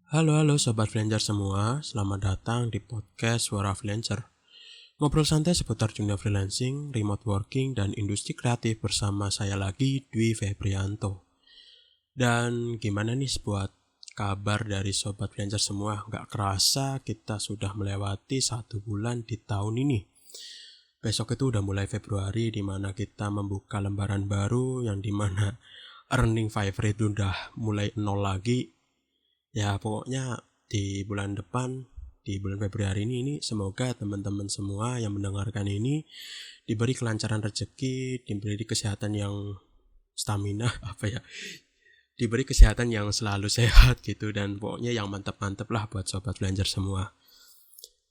Halo Sobat Freelancer semua, selamat datang di podcast Suara Freelancer. Ngobrol santai seputar dunia freelancing, remote working, dan industri kreatif bersama saya lagi, Dwi Febrianto. Dan gimana nih buat kabar dari Sobat Freelancer semua? Gak kerasa kita sudah melewati 1 bulan di tahun ini. Besok itu udah mulai Februari, dimana kita membuka lembaran baru, yang dimana earning Fiverr itu udah mulai nol lagi. Ya pokoknya di bulan depan, di bulan Februari ini semoga teman-teman semua yang mendengarkan ini diberi kelancaran rezeki, diberi kesehatan yang stamina diberi kesehatan yang selalu sehat gitu, dan pokoknya yang mantap-mantap lah buat sobat Freelancer semua.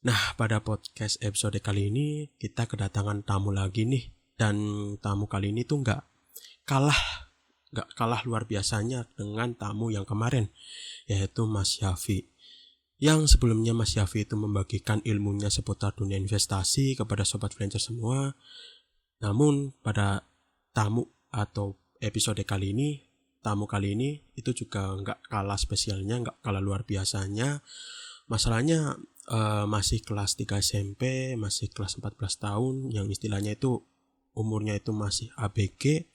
Nah, pada podcast episode kali ini kita kedatangan tamu lagi nih, dan tamu kali ini tuh nggak kalah luar biasanya dengan tamu yang kemarin, yaitu Mas Yafi. Yang sebelumnya Mas Yafi itu membagikan ilmunya seputar dunia investasi kepada sobat freelancer semua. Namun pada tamu atau episode kali ini, tamu kali ini itu juga nggak kalah spesialnya, nggak kalah luar biasanya. Masalahnya masih kelas 3 SMP, masih kelas 14 tahun, yang istilahnya itu umurnya itu masih ABG,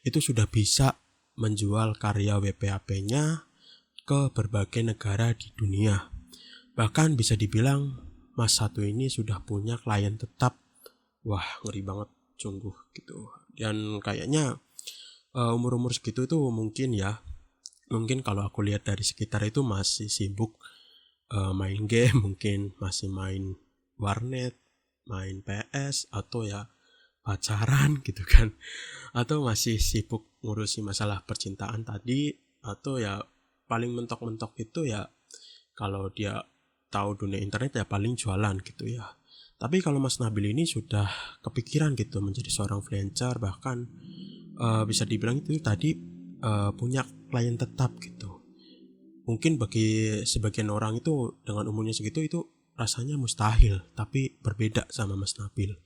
itu sudah bisa menjual karya WPAP-nya ke berbagai negara di dunia. Bahkan bisa dibilang Mas satu ini sudah punya klien tetap. Wah, ngeri banget sungguh gitu. Dan kayaknya umur-umur segitu tuh mungkin kalau aku lihat dari sekitar itu masih sibuk main game, mungkin masih main warnet, main PS, atau ya pacaran gitu kan, atau masih sibuk ngurusi masalah percintaan tadi, atau ya paling mentok-mentok itu ya kalau dia tahu dunia internet ya paling jualan gitu ya. Tapi kalau Mas Nabil ini sudah kepikiran gitu menjadi seorang freelancer, bahkan bisa dibilang itu tadi punya klien tetap gitu. Mungkin bagi sebagian orang itu dengan umurnya segitu itu rasanya mustahil, tapi berbeda sama Mas Nabil.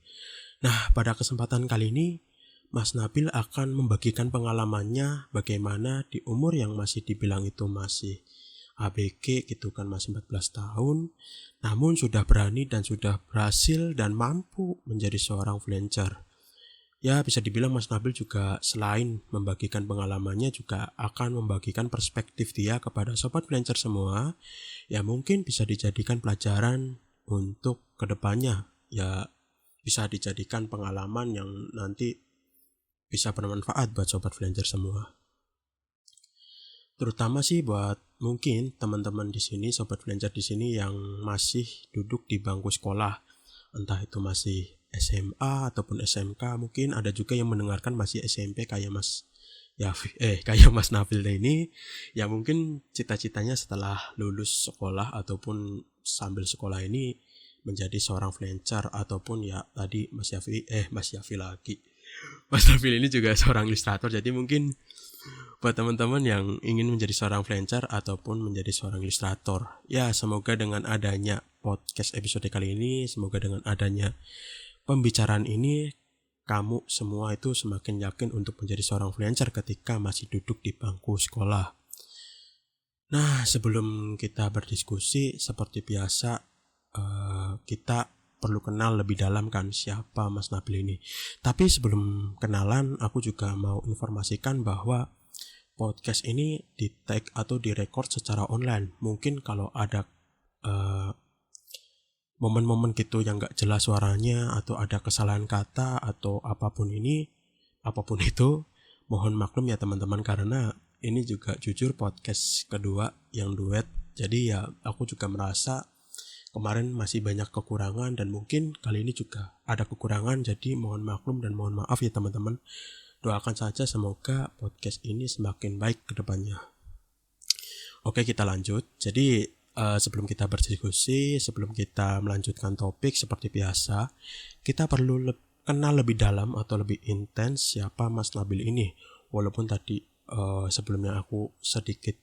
Nah, pada kesempatan kali ini Mas Nabil akan membagikan pengalamannya bagaimana di umur yang masih dibilang itu masih ABG gitu kan, masih 14 tahun, namun sudah berani dan sudah berhasil dan mampu menjadi seorang freelancer. Ya, bisa dibilang Mas Nabil juga selain membagikan pengalamannya juga akan membagikan perspektif dia kepada sobat freelancer semua, ya mungkin bisa dijadikan pelajaran untuk kedepannya, ya bisa dijadikan pengalaman yang nanti bisa bermanfaat buat sobat freelancer semua. Terutama sih buat mungkin teman-teman di sini, sobat freelancer di sini yang masih duduk di bangku sekolah, entah itu masih SMA ataupun SMK, mungkin ada juga yang mendengarkan masih SMP kayak Mas Nabil ini, ya mungkin cita-citanya setelah lulus sekolah ataupun sambil sekolah ini menjadi seorang freelancer, ataupun ya tadi Mas Yafi lagi. Mas Nabil ini juga seorang ilustrator, jadi mungkin buat teman-teman yang ingin menjadi seorang freelancer ataupun menjadi seorang ilustrator, ya semoga dengan adanya podcast episode kali ini, semoga dengan adanya pembicaraan ini, kamu semua itu semakin yakin untuk menjadi seorang freelancer ketika masih duduk di bangku sekolah. Nah, sebelum kita berdiskusi, seperti biasa kita perlu kenal lebih dalam kan siapa Mas Nabil ini. Tapi sebelum kenalan, aku juga mau informasikan bahwa podcast ini di tag atau direkord secara online. Mungkin kalau ada momen-momen gitu yang gak jelas suaranya, atau ada kesalahan kata atau apapun itu, mohon maklum ya teman-teman, karena ini juga jujur podcast kedua yang duet. Jadi ya aku juga merasa kemarin masih banyak kekurangan, dan mungkin kali ini juga ada kekurangan, jadi mohon maklum dan mohon maaf ya teman-teman. Doakan saja semoga podcast ini semakin baik ke depannya. Oke, kita lanjut. Jadi sebelum kita berdiskusi, sebelum kita melanjutkan topik, seperti biasa kita perlu kenal lebih dalam atau lebih intens siapa Mas Nabil ini. Walaupun tadi sebelumnya aku sedikit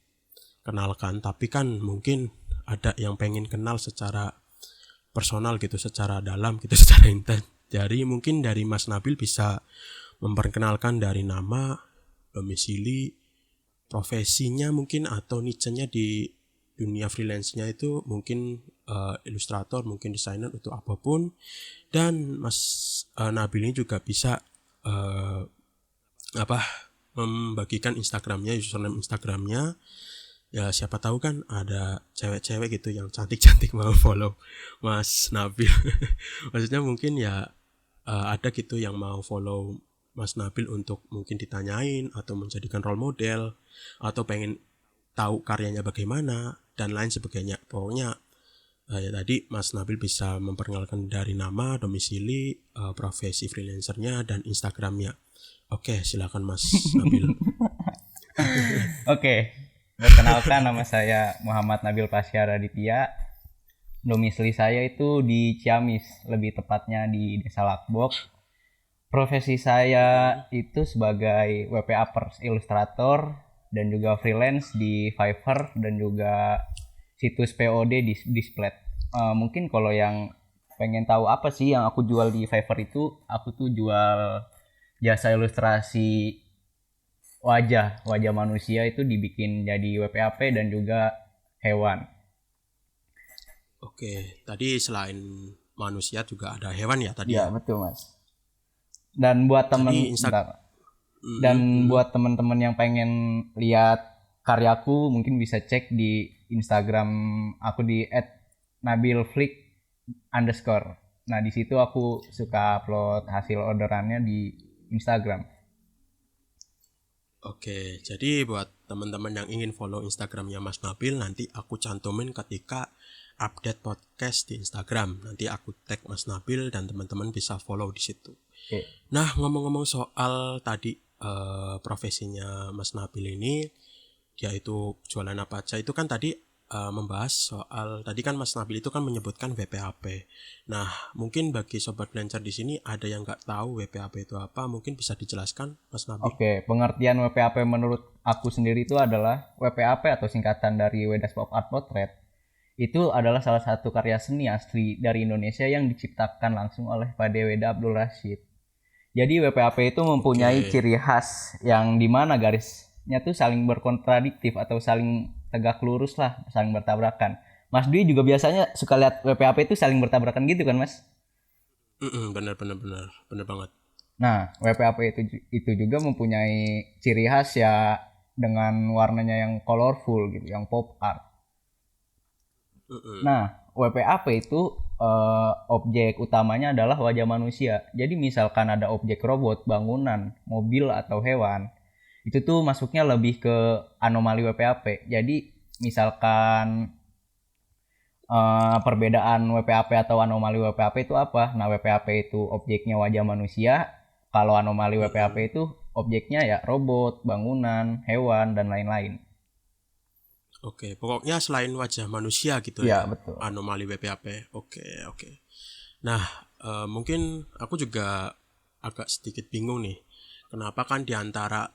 kenalkan, tapi kan mungkin ada yang pengen kenal secara personal gitu, secara dalam gitu, secara intens. Jadi mungkin dari Mas Nabil bisa memperkenalkan dari nama, domisili, profesinya mungkin, atau niche-nya di dunia freelance-nya itu mungkin ilustrator, mungkin desainer untuk apapun. Dan Mas Nabil ini juga bisa membagikan Instagramnya, username Instagramnya. Ya siapa tahu kan ada cewek-cewek gitu yang cantik-cantik mau follow Mas Nabil. Maksudnya mungkin ya ada gitu yang mau follow Mas Nabil untuk mungkin ditanyain atau menjadikan role model atau pengen tahu karyanya bagaimana dan lain sebagainya. Pokoknya ya tadi Mas Nabil bisa memperkenalkan dari nama, domisili, profesi freelancernya dan Instagramnya. Oke, silakan Mas Nabil. Oke, perkenalkan nama saya Muhammad Nabil Pasya Raditya. Domisili saya itu di Ciamis, lebih tepatnya di Desa Lakbok. Profesi saya itu sebagai WPA ilustrator dan juga freelance di Fiverr dan juga situs POD di Displayed. Mungkin kalau yang pengen tahu apa sih yang aku jual di Fiverr itu, aku tuh jual jasa ilustrasi wajah manusia itu dibikin jadi WPAP dan juga hewan. Oke, tadi selain manusia juga ada hewan ya tadi Ya, ya. betul Mas. Dan buat buat teman-teman yang pengen lihat karyaku mungkin bisa cek di Instagram aku di @nabilflick_. Nah di situ aku suka upload hasil orderannya di Instagram. Oke, jadi buat teman-teman yang ingin follow Instagramnya Mas Nabil, nanti aku cantumin ketika update podcast di Instagram. Nanti aku tag Mas Nabil dan teman-teman bisa follow di situ. Oke. Nah, ngomong-ngomong soal tadi profesinya Mas Nabil ini, dia itu jualan apa aja, itu kan tadi membahas soal, tadi kan Mas Nabil itu kan menyebutkan WPAP. Nah, mungkin bagi sobat freelancer di sini ada yang nggak tahu WPAP itu apa, mungkin bisa dijelaskan Mas Nabil. Oke, pengertian WPAP menurut aku sendiri itu adalah WPAP atau singkatan dari Wedas Pop Art Portrait. Itu adalah salah satu karya seni asli dari Indonesia yang diciptakan langsung oleh Pak Weda Abdul Rashid. Jadi WPAP itu mempunyai ciri khas yang dimana garisnya tuh saling berkontradiktif atau saling tegak lurus lah, saling bertabrakan. Mas Dwi juga biasanya suka lihat WPAP itu saling bertabrakan gitu kan Mas? Bener banget. Nah, WPAP itu juga mempunyai ciri khas ya dengan warnanya yang colorful gitu, yang pop art. Nah, WPAP itu objek utamanya adalah wajah manusia. Jadi misalkan ada objek robot, bangunan, mobil atau hewan, itu tuh masuknya lebih ke anomali WPAP. Jadi misalkan perbedaan WPAP atau anomali WPAP itu apa? Nah, WPAP itu objeknya wajah manusia. Kalau anomali WPAP itu objeknya ya robot, bangunan, hewan dan lain-lain. Oke, pokoknya selain wajah manusia gitu Ya, ya, betul. anomali WPAP. Oke. Nah, mungkin aku juga agak sedikit bingung nih. Kenapa kan diantara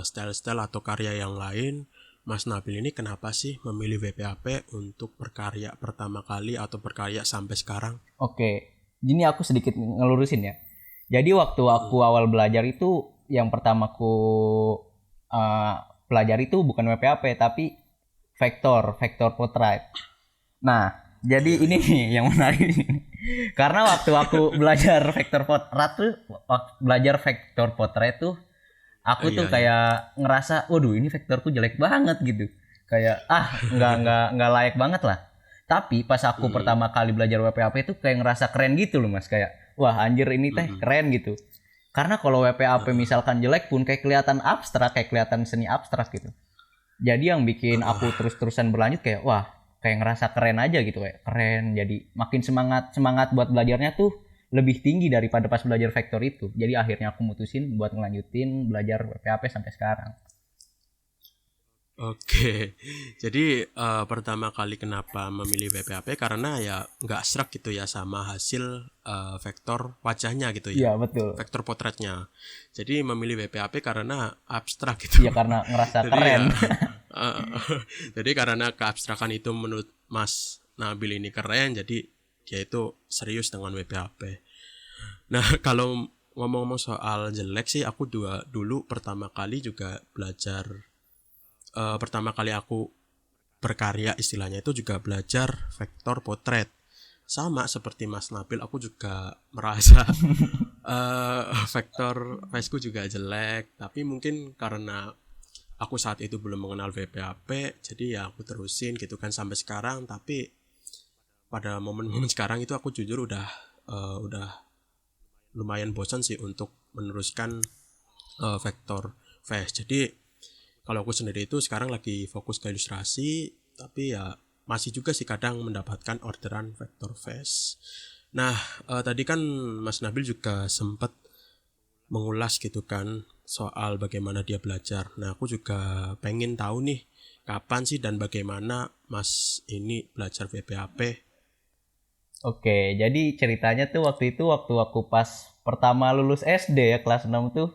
style-style atau karya yang lain, Mas Nabil ini kenapa sih memilih WPAP untuk berkarya pertama kali atau berkarya sampai sekarang? Oke, gini aku sedikit ngelurusin ya. Jadi waktu aku awal belajar itu, yang pertama aku pelajari itu bukan WPAP tapi vektor portrait. Nah, jadi ini yang menarik. Karena waktu aku belajar vektor portrait tuh, aku tuh kayak ngerasa, waduh ini vektorku jelek banget gitu. Kayak nggak layak banget lah. Tapi pas aku pertama kali belajar WPAP itu kayak ngerasa keren gitu loh Mas, kayak wah anjir ini teh keren gitu. Karena kalau WPAP misalkan jelek pun kayak kelihatan abstrak, kayak kelihatan seni abstrak gitu. Jadi yang bikin aku terus-terusan berlanjut kayak wah kayak ngerasa keren aja gitu, kayak keren. Jadi makin semangat buat belajarnya tuh lebih tinggi daripada pas belajar vektor itu. Jadi akhirnya aku mutusin buat ngelanjutin belajar WPAP sampai sekarang. Oke, jadi pertama kali kenapa memilih WPAP karena ya nggak serak gitu ya sama hasil vektor wajahnya gitu ya. Iya betul. Vektor potretnya. Jadi memilih WPAP karena abstrak gitu. Iya karena ngerasa Jadi keren. Ya, jadi karena keabstrakan itu menurut Mas Nabil ini keren, jadi dia itu serius dengan WPAP. Nah kalau ngomong-ngomong soal jelek sih, aku dulu pertama kali juga belajar. Pertama kali aku berkarya istilahnya itu juga belajar vektor potret. Sama seperti Mas Nabil, aku juga merasa vektor faceku juga jelek, tapi mungkin karena aku saat itu belum mengenal VPAP, jadi ya aku terusin gitu kan sampai sekarang. Tapi pada momen-momen sekarang itu aku jujur udah lumayan bosan sih untuk meneruskan vektor face. Jadi kalau aku sendiri itu sekarang lagi fokus ke ilustrasi, tapi ya masih juga sih kadang mendapatkan orderan vektor face. Nah, tadi kan Mas Nabil juga sempat mengulas gitu kan soal bagaimana dia belajar. Nah, aku juga pengen tahu nih kapan sih dan bagaimana Mas ini belajar VPAP. Oke, jadi ceritanya tuh waktu aku pas pertama lulus SD ya kelas 6 tuh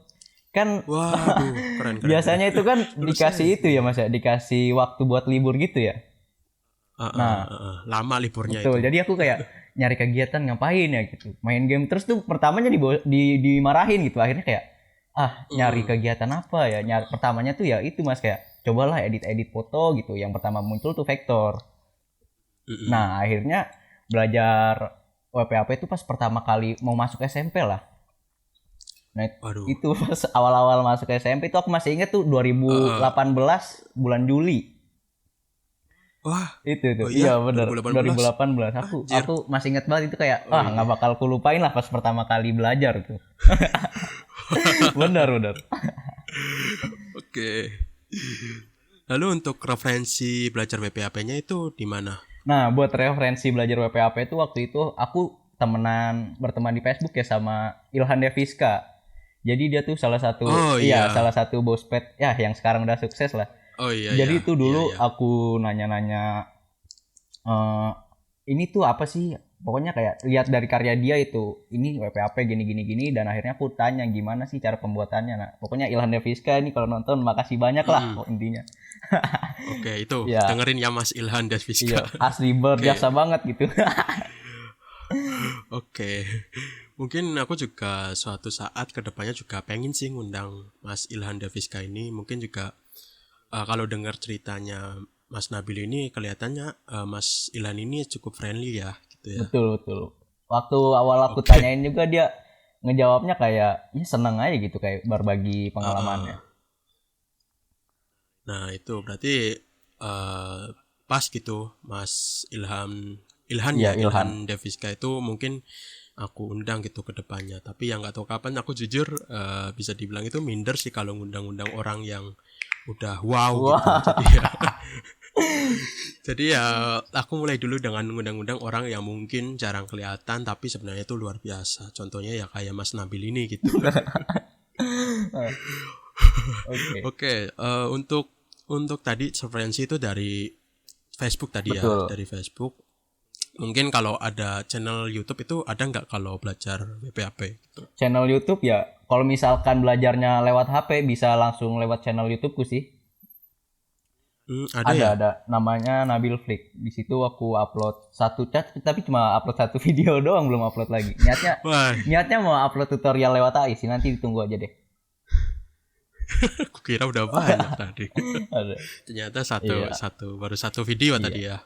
kan Waduh, keren. biasanya itu kan Lulus dikasih itu SD. ya Mas ya, dikasih waktu buat libur gitu ya. Nah, Lama liburnya betul. itu. Jadi aku kayak nyari kegiatan ngapain ya gitu. Main game terus tuh pertamanya dimarahin gitu. Akhirnya kayak nyari kegiatan apa ya? Pertamanya tuh ya itu Mas kayak cobalah edit foto gitu. Yang pertama muncul tuh vektor. Nah, akhirnya belajar WPAP itu pas pertama kali mau masuk SMP lah. Nah, Waduh. itu pas awal-awal masuk SMP itu aku masih inget tuh 2018 bulan Juli. Wah, Itu oh iya, iya bener 2018. 2018 Anjir. aku masih inget banget itu kayak Oh nggak iya. bakal kulupain lah pas pertama kali belajar tuh. bener. Oke. Lalu untuk referensi belajar WPAP-nya itu di mana? Nah buat referensi belajar WPAP itu waktu itu aku berteman di Facebook ya sama Ilhan Deviska. Jadi dia tuh Oh iya. salah satu bospet ya yang sekarang udah sukses lah. Oh iya ya. Jadi itu Iya dulu ya. aku nanya-nanya ini tuh apa sih? Pokoknya kayak lihat dari karya dia itu ini WPAP gini dan akhirnya aku tanya gimana sih cara pembuatannya. Nah, pokoknya Ilhan Deviska ini kalau nonton makasih banyak lah intinya. Oke, itu Ya, dengerin ya Mas Ilhan dan iya Fiska. asli Oke. berjasa banget gitu. Oke. Mungkin aku juga suatu saat kedepannya juga pengen sih ngundang Mas Ilhan Daviska ini. Mungkin juga kalau dengar ceritanya Mas Nabil ini kelihatannya Mas Ilhan ini cukup friendly ya gitu ya. betul. Waktu awal aku Oke. tanyain juga dia ngejawabnya kayak ya seneng aja gitu kayak berbagi pengalamannya. Nah itu berarti pas gitu Mas Ilhan Iya ya Ilhan. Ilhan Daviska itu mungkin aku undang gitu ke depannya. Tapi yang nggak tahu kapan. Aku jujur bisa dibilang itu minder sih kalau ngundang-undang orang yang udah wow gitu. Wah. Jadi ya aku mulai dulu dengan ngundang-undang orang yang mungkin jarang kelihatan tapi sebenarnya itu luar biasa. Contohnya ya kayak Mas Nabil ini gitu. Oke. Oke, untuk tadi referensi itu dari Facebook tadi ya, Betul. dari Facebook. Mungkin kalau ada channel YouTube itu ada nggak kalau belajar BPAP gitu? Channel YouTube ya kalau misalkan belajarnya lewat HP bisa langsung lewat channel YouTubeku sih. Ada ya? Ada namanya Nabil Flick. Di situ aku upload satu chat tapi cuma upload satu video doang belum upload lagi. Wah, Niatnya mau upload tutorial lewat AI sih nanti ditunggu aja deh. aku kira udah banyak tadi. Ada. Ternyata Iya. baru satu video Iya. tadi ya.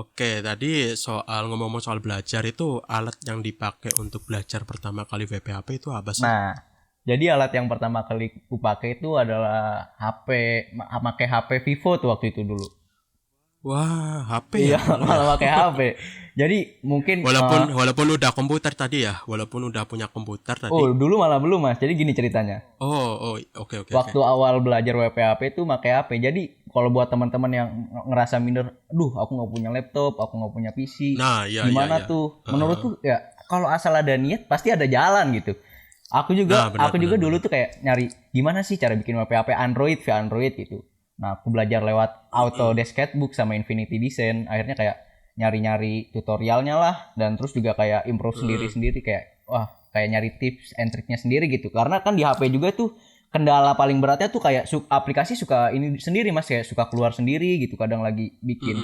Oke, tadi ngomong-ngomong soal belajar itu alat yang dipakai untuk belajar pertama kali VPAP itu apa sih? Nah, jadi alat yang pertama kali aku pakai itu adalah pakai HP Vivo tuh waktu itu dulu. Wah, HP ya Iya, dulu ya. malah pakai HP. Jadi mungkin Walaupun udah komputer tadi ya, walaupun udah punya komputer tadi. dulu malah belum Mas. Jadi gini ceritanya. Oke. Waktu awal belajar WPAP itu pakai HP. Jadi kalau buat teman-teman yang ngerasa minder, aduh aku nggak punya laptop, aku nggak punya PC, Nah, iya. gimana tuh? Menurutku ya kalau asal ada niat pasti ada jalan gitu. Aku Nah, juga benar. dulu tuh kayak nyari gimana sih cara bikin WPAP Android via Android gitu. Nah aku belajar lewat Autodesk Sketchbook sama Infinity Design. Akhirnya kayak nyari-nyari tutorialnya lah dan terus juga kayak improve sendiri-sendiri kayak kayak nyari tips and triknya sendiri gitu. Karena kan di HP juga tuh kendala paling beratnya tuh kayak aplikasi suka ini sendiri Mas kayak suka keluar sendiri gitu kadang lagi bikin.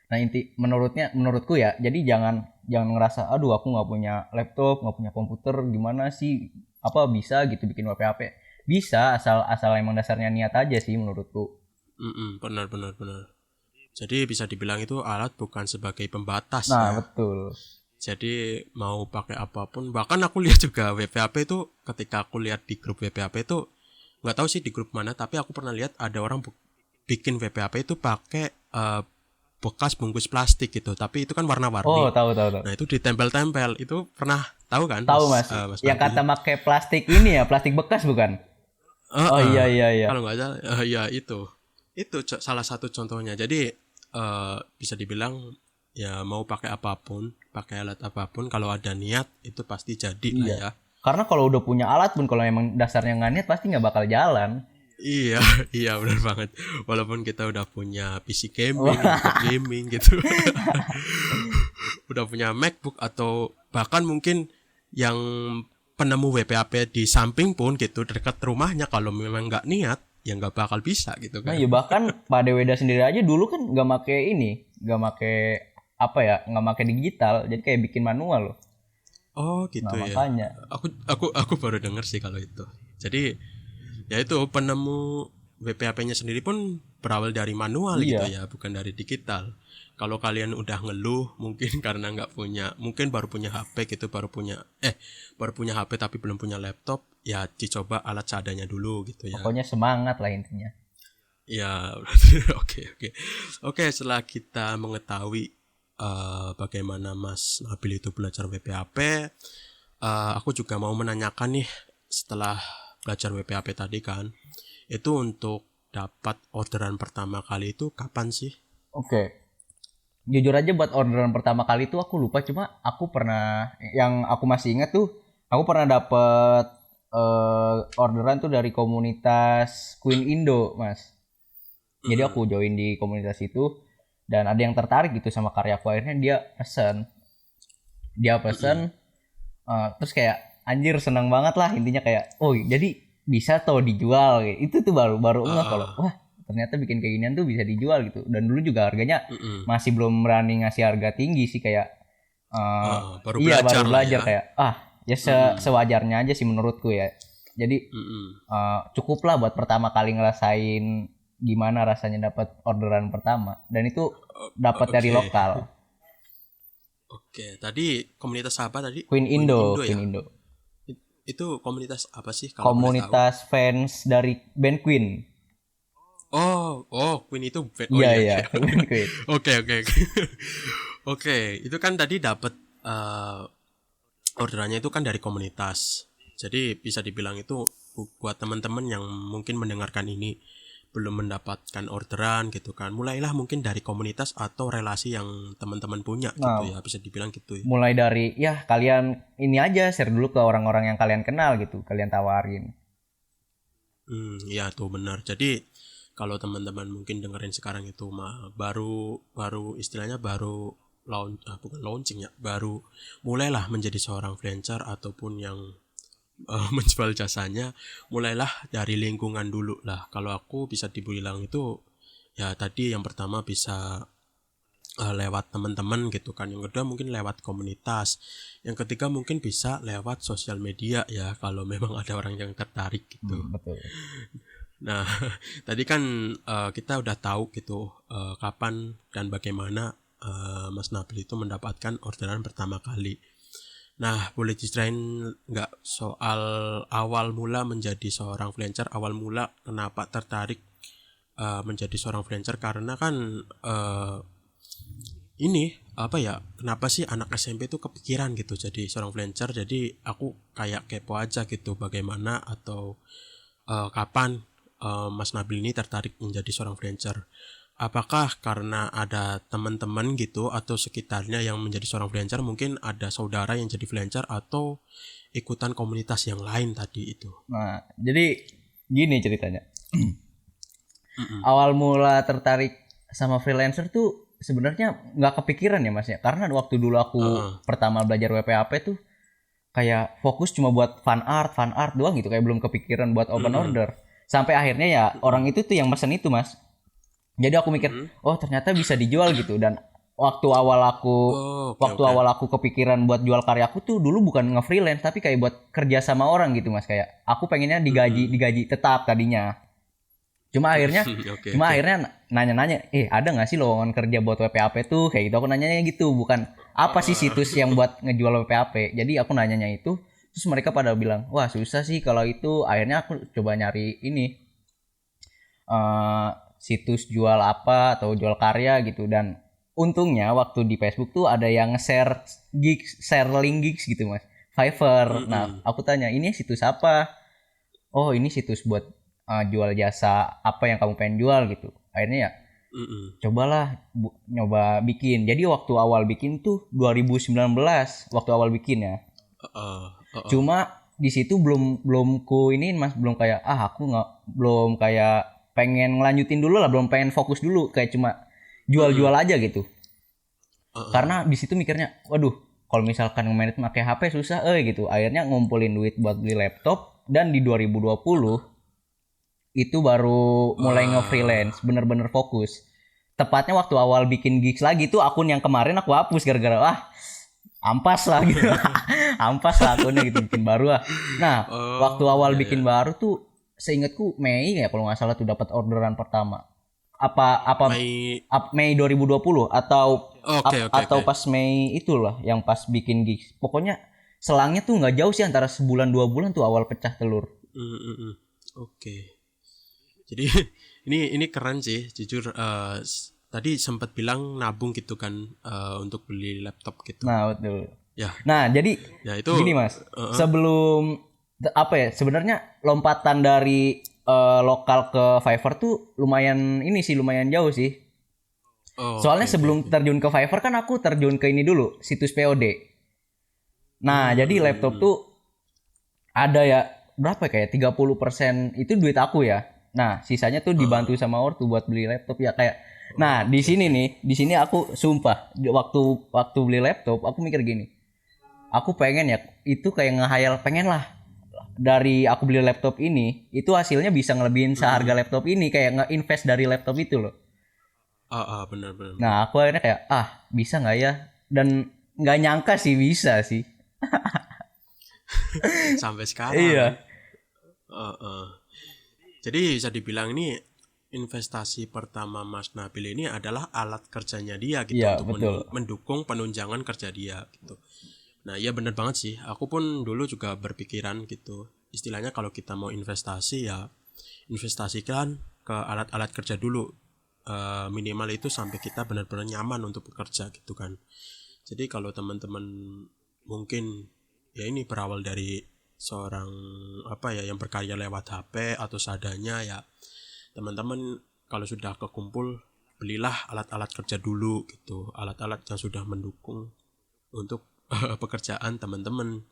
Nah menurutku ya jadi jangan ngerasa aduh aku nggak punya laptop nggak punya komputer gimana sih apa bisa gitu bikin WPAP bisa asal emang dasarnya niat aja sih menurutku. Benar benar benar. Jadi bisa dibilang itu alat bukan sebagai pembatas Nah, ya. betul. Jadi mau pakai apapun, bahkan aku lihat juga WPHP itu, ketika aku lihat di grup WPHP itu, nggak tahu sih di grup mana, tapi aku pernah lihat ada orang bikin WPHP itu pakai bekas bungkus plastik gitu, tapi itu kan Oh, warna-warni. tahu tahu tahu. Nah itu ditempel-tempel, itu pernah tahu kan Tahu Mas Mas, Mas yang kata Nabil? pakai plastik ini ya, plastik bekas bukan? Oh Heeh. iya iya iya. Kalau nggak salah, ya itu salah satu contohnya. Jadi bisa dibilang ya mau pakai apapun, pakai alat apapun, kalau ada niat itu pasti jadi lah Iya. ya. Karena kalau udah punya alat pun kalau emang dasarnya nggak niat pasti nggak bakal jalan. Iya, iya benar banget. Walaupun kita udah punya PC gaming, Wah, laptop gaming gitu, udah punya MacBook atau bahkan mungkin yang penemu WPHP di samping pun gitu dekat rumahnya, kalau memang nggak niat ya nggak bakal bisa gitu nah kan. ya bahkan Pak Deweda sendiri aja dulu kan nggak make ini, nggak make apa ya, nggak make digital, jadi kayak bikin manual loh. Oh Nah gitu ya. makanya, Aku baru dengar sih kalau itu. Jadi ya itu penemu WPHP-nya sendiri pun berawal dari manual gitu iya. ya, bukan dari digital. Kalau kalian udah ngeluh mungkin karena nggak punya, mungkin baru punya HP gitu, baru punya HP tapi belum punya laptop, ya dicoba alat seadanya dulu gitu ya. Pokoknya semangat lah intinya. Ya, oke. Oke, setelah kita mengetahui bagaimana Mas Nabil itu belajar WPHP, aku juga mau menanyakan nih, setelah belajar WPHP tadi kan, itu untuk dapat orderan pertama kali itu kapan sih? Oke. Jujur aja buat orderan pertama kali tuh aku lupa, cuma aku pernah, yang aku masih ingat tuh aku pernah dapet orderan tuh dari komunitas Queen Indo Mas. Jadi aku join di komunitas itu dan ada yang tertarik gitu sama karyaku, akhirnya dia pesen terus kayak anjir seneng banget lah intinya, kayak oh jadi bisa tuh dijual kayak itu tuh baru baru enggak kalau wah ternyata bikin kayak ginian tuh bisa dijual gitu. Dan dulu juga harganya masih belum berani ngasih harga tinggi sih, kayak Baru iya belajar baru lah belajar ya. kayak ya sewajarnya aja sih menurutku ya. Jadi cukup lah buat pertama kali ngerasain gimana rasanya dapat orderan pertama, dan itu dapat dari Oke. lokal. Oke, tadi komunitas apa tadi? Queen Queen Indo, Indo Queen ya? Indo. Itu komunitas apa sih kalau boleh tahu? Komunitas fans dari band Queen. Queen itu oh Iya iya iya, iya. band Queen. Oke. Oke, itu kan tadi dapat orderannya itu kan dari komunitas. Jadi bisa dibilang itu buat teman-teman yang mungkin mendengarkan ini belum mendapatkan orderan gitu kan. Mulailah mungkin dari komunitas atau relasi yang teman-teman punya gitu Nah, ya, bisa dibilang gitu ya. mulai dari ya kalian ini aja share dulu ke orang-orang yang kalian kenal gitu, kalian tawarin. Ya tuh benar. Jadi kalau teman-teman mungkin dengerin sekarang itu mah baru istilahnya baru bukan launching ya, baru mulailah menjadi seorang freelancer ataupun yang menjual jasanya, mulailah dari lingkungan dulu lah. Kalau aku bisa dibilang itu ya tadi yang pertama bisa lewat teman-teman gitu kan, yang kedua mungkin lewat komunitas, yang ketiga mungkin bisa lewat sosial media ya kalau memang ada orang yang tertarik gitu. Betul. Nah, tadi kan kita udah tahu gitu kapan dan bagaimana Mas Nabil itu mendapatkan orderan pertama kali. Nah, boleh diceritain nggak soal awal mula menjadi seorang freelancer, awal mula kenapa tertarik menjadi seorang freelancer? Karena kan ini apa ya, kenapa sih anak SMP itu kepikiran gitu jadi seorang freelancer? Jadi aku kayak kepo aja gitu bagaimana atau kapan Mas Nabil ini tertarik menjadi seorang freelancer. Apakah karena ada teman-teman gitu atau sekitarnya yang menjadi seorang freelancer, mungkin ada saudara yang jadi freelancer atau ikutan komunitas yang lain tadi itu. Nah, jadi gini ceritanya. Awal mula tertarik sama freelancer tuh sebenarnya nggak kepikiran ya Mas ya. Karena waktu dulu aku pertama belajar WPHP tuh kayak fokus cuma buat fan art doang gitu, kayak belum kepikiran buat open order. Sampai akhirnya ya orang itu tuh yang mesen itu Mas. Jadi aku mikir, oh ternyata bisa dijual gitu. Dan waktu awal aku kepikiran buat jual karyaku tuh dulu bukan nge-freelance, tapi kayak buat kerja sama orang gitu Mas. Kayak aku pengennya digaji tetap tadinya. Oke, cuma oke. akhirnya nanya-nanya, ada nggak sih lowongan kerja buat WPAP tuh kayak gitu. Aku nanyanya gitu, bukan apa sih situs yang buat ngejual WPAP. Jadi aku nanyanya itu, terus mereka pada bilang, wah susah sih kalau itu. Akhirnya aku coba nyari ini eh situs jual apa atau jual karya gitu. Dan untungnya waktu di Facebook tuh ada yang share gigs, share link gigs gitu mas, Fiverr. Nah Mm-mm. aku tanya, ini situs apa? Oh ini situs buat jual jasa apa yang kamu pengen jual gitu. Akhirnya ya Mm-mm. cobalah nyoba bikin. Jadi waktu awal bikin tuh 2019 waktu awal bikin ya. Uh, uh, uh, Cuma di situ belum belum ku ini mas, belum kayak aku nggak, belum kayak pengen ngelanjutin dulu lah, belum pengen fokus dulu, kayak cuma jual-jual Mm-mm. aja gitu. Uh, Karena di situ mikirnya, waduh, kalau misalkan nge-manage pakai HP susah gitu. Akhirnya ngumpulin duit buat beli laptop dan di 2020 itu baru mulai Wah. nge-freelance, bener-bener fokus. Tepatnya waktu awal bikin gigs lagi tuh, akun yang kemarin aku hapus gara-gara ampas lah gitu. Ampas lah akunnya gitu, bikin baru lah. Nah, waktu Oh, awal ya bikin ya. baru tuh seingatku Mei ya kalau nggak salah tuh dapat orderan pertama. Apa Mei. Mei 2020 Oke, oke, atau oke. pas Mei itulah yang pas bikin gigs. Pokoknya selangnya tuh nggak jauh sih, antara sebulan 2 bulan tuh awal pecah telur. Mm, mm, mm. Oke. Jadi ini keren sih, jujur. Tadi sempat bilang nabung gitu kan, untuk beli laptop gitu. Nah, betul. Ya, Nah, jadi ya itu. gini Mas, Uh, uh. sebelum apa ya, sebenarnya lompatan dari lokal ke Fiverr tuh lumayan ini sih, lumayan jauh sih. Oh, Soalnya oke, oke, sebelum oke. terjun ke Fiverr kan aku terjun ke ini dulu, situs POD. Nah, Mm, jadi mm, laptop mm, mm. tuh ada ya berapa kayak 30% itu duit aku ya. Nah, sisanya tuh dibantu sama ortu buat beli laptop ya kayak. Nah, di Oke, sini oke. nih, di sini aku sumpah waktu waktu beli laptop aku mikir gini. Aku pengen ya itu kayak ngehayal, pengen lah dari aku beli laptop ini itu hasilnya bisa ngelebihin seharga Mm. laptop ini, kayak nge-invest dari laptop itu loh. Benar, benar, Nah benar. aku akhirnya kayak bisa nggak ya, dan nggak nyangka sih bisa sih. Sampai sekarang. Iya, Uh, uh. Jadi bisa dibilang ini investasi pertama Mas Nabil ini adalah alat kerjanya dia gitu iya untuk betul. mendukung penunjangan kerja dia gitu. Nah, iya bener banget sih. Aku pun dulu juga berpikiran gitu. Istilahnya kalau kita mau investasi ya investasikan ke alat-alat kerja dulu. Minimal itu sampai kita benar-benar nyaman untuk bekerja gitu kan. Jadi kalau teman-teman mungkin ya ini berawal dari seorang apa ya yang berkarya lewat HP atau seadanya ya teman-teman kalau sudah kekumpul belilah alat-alat kerja dulu gitu, alat-alat yang sudah mendukung untuk pekerjaan teman-teman.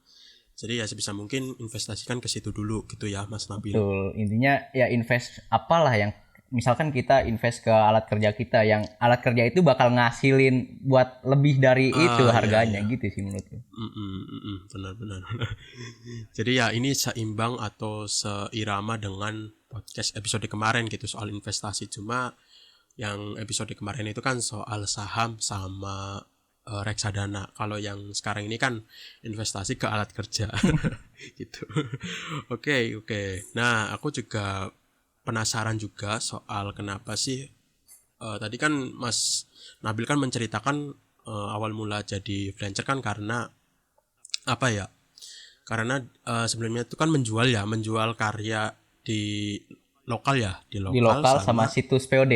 Jadi ya sebisa mungkin investasikan ke situ dulu gitu ya Mas Nabil. Betul. Intinya ya invest apalah yang misalkan kita invest ke alat kerja kita, yang alat kerja itu bakal ngasilin buat lebih dari itu Ya harganya ya. gitu sih menurutku. Benar-benar. Jadi ya ini seimbang atau seirama dengan podcast episode kemarin gitu soal investasi. Cuma yang episode kemarin itu kan soal saham sama reksadana. Kalau yang sekarang ini kan investasi ke alat kerja gitu. Oke, oke. Nah, aku juga penasaran juga soal kenapa sih tadi kan Mas Nabil kan menceritakan awal mula jadi freelancer kan karena apa ya? Karena sebelumnya itu kan menjual karya di lokal ya, di Di lokal lokal sama sama situs POD.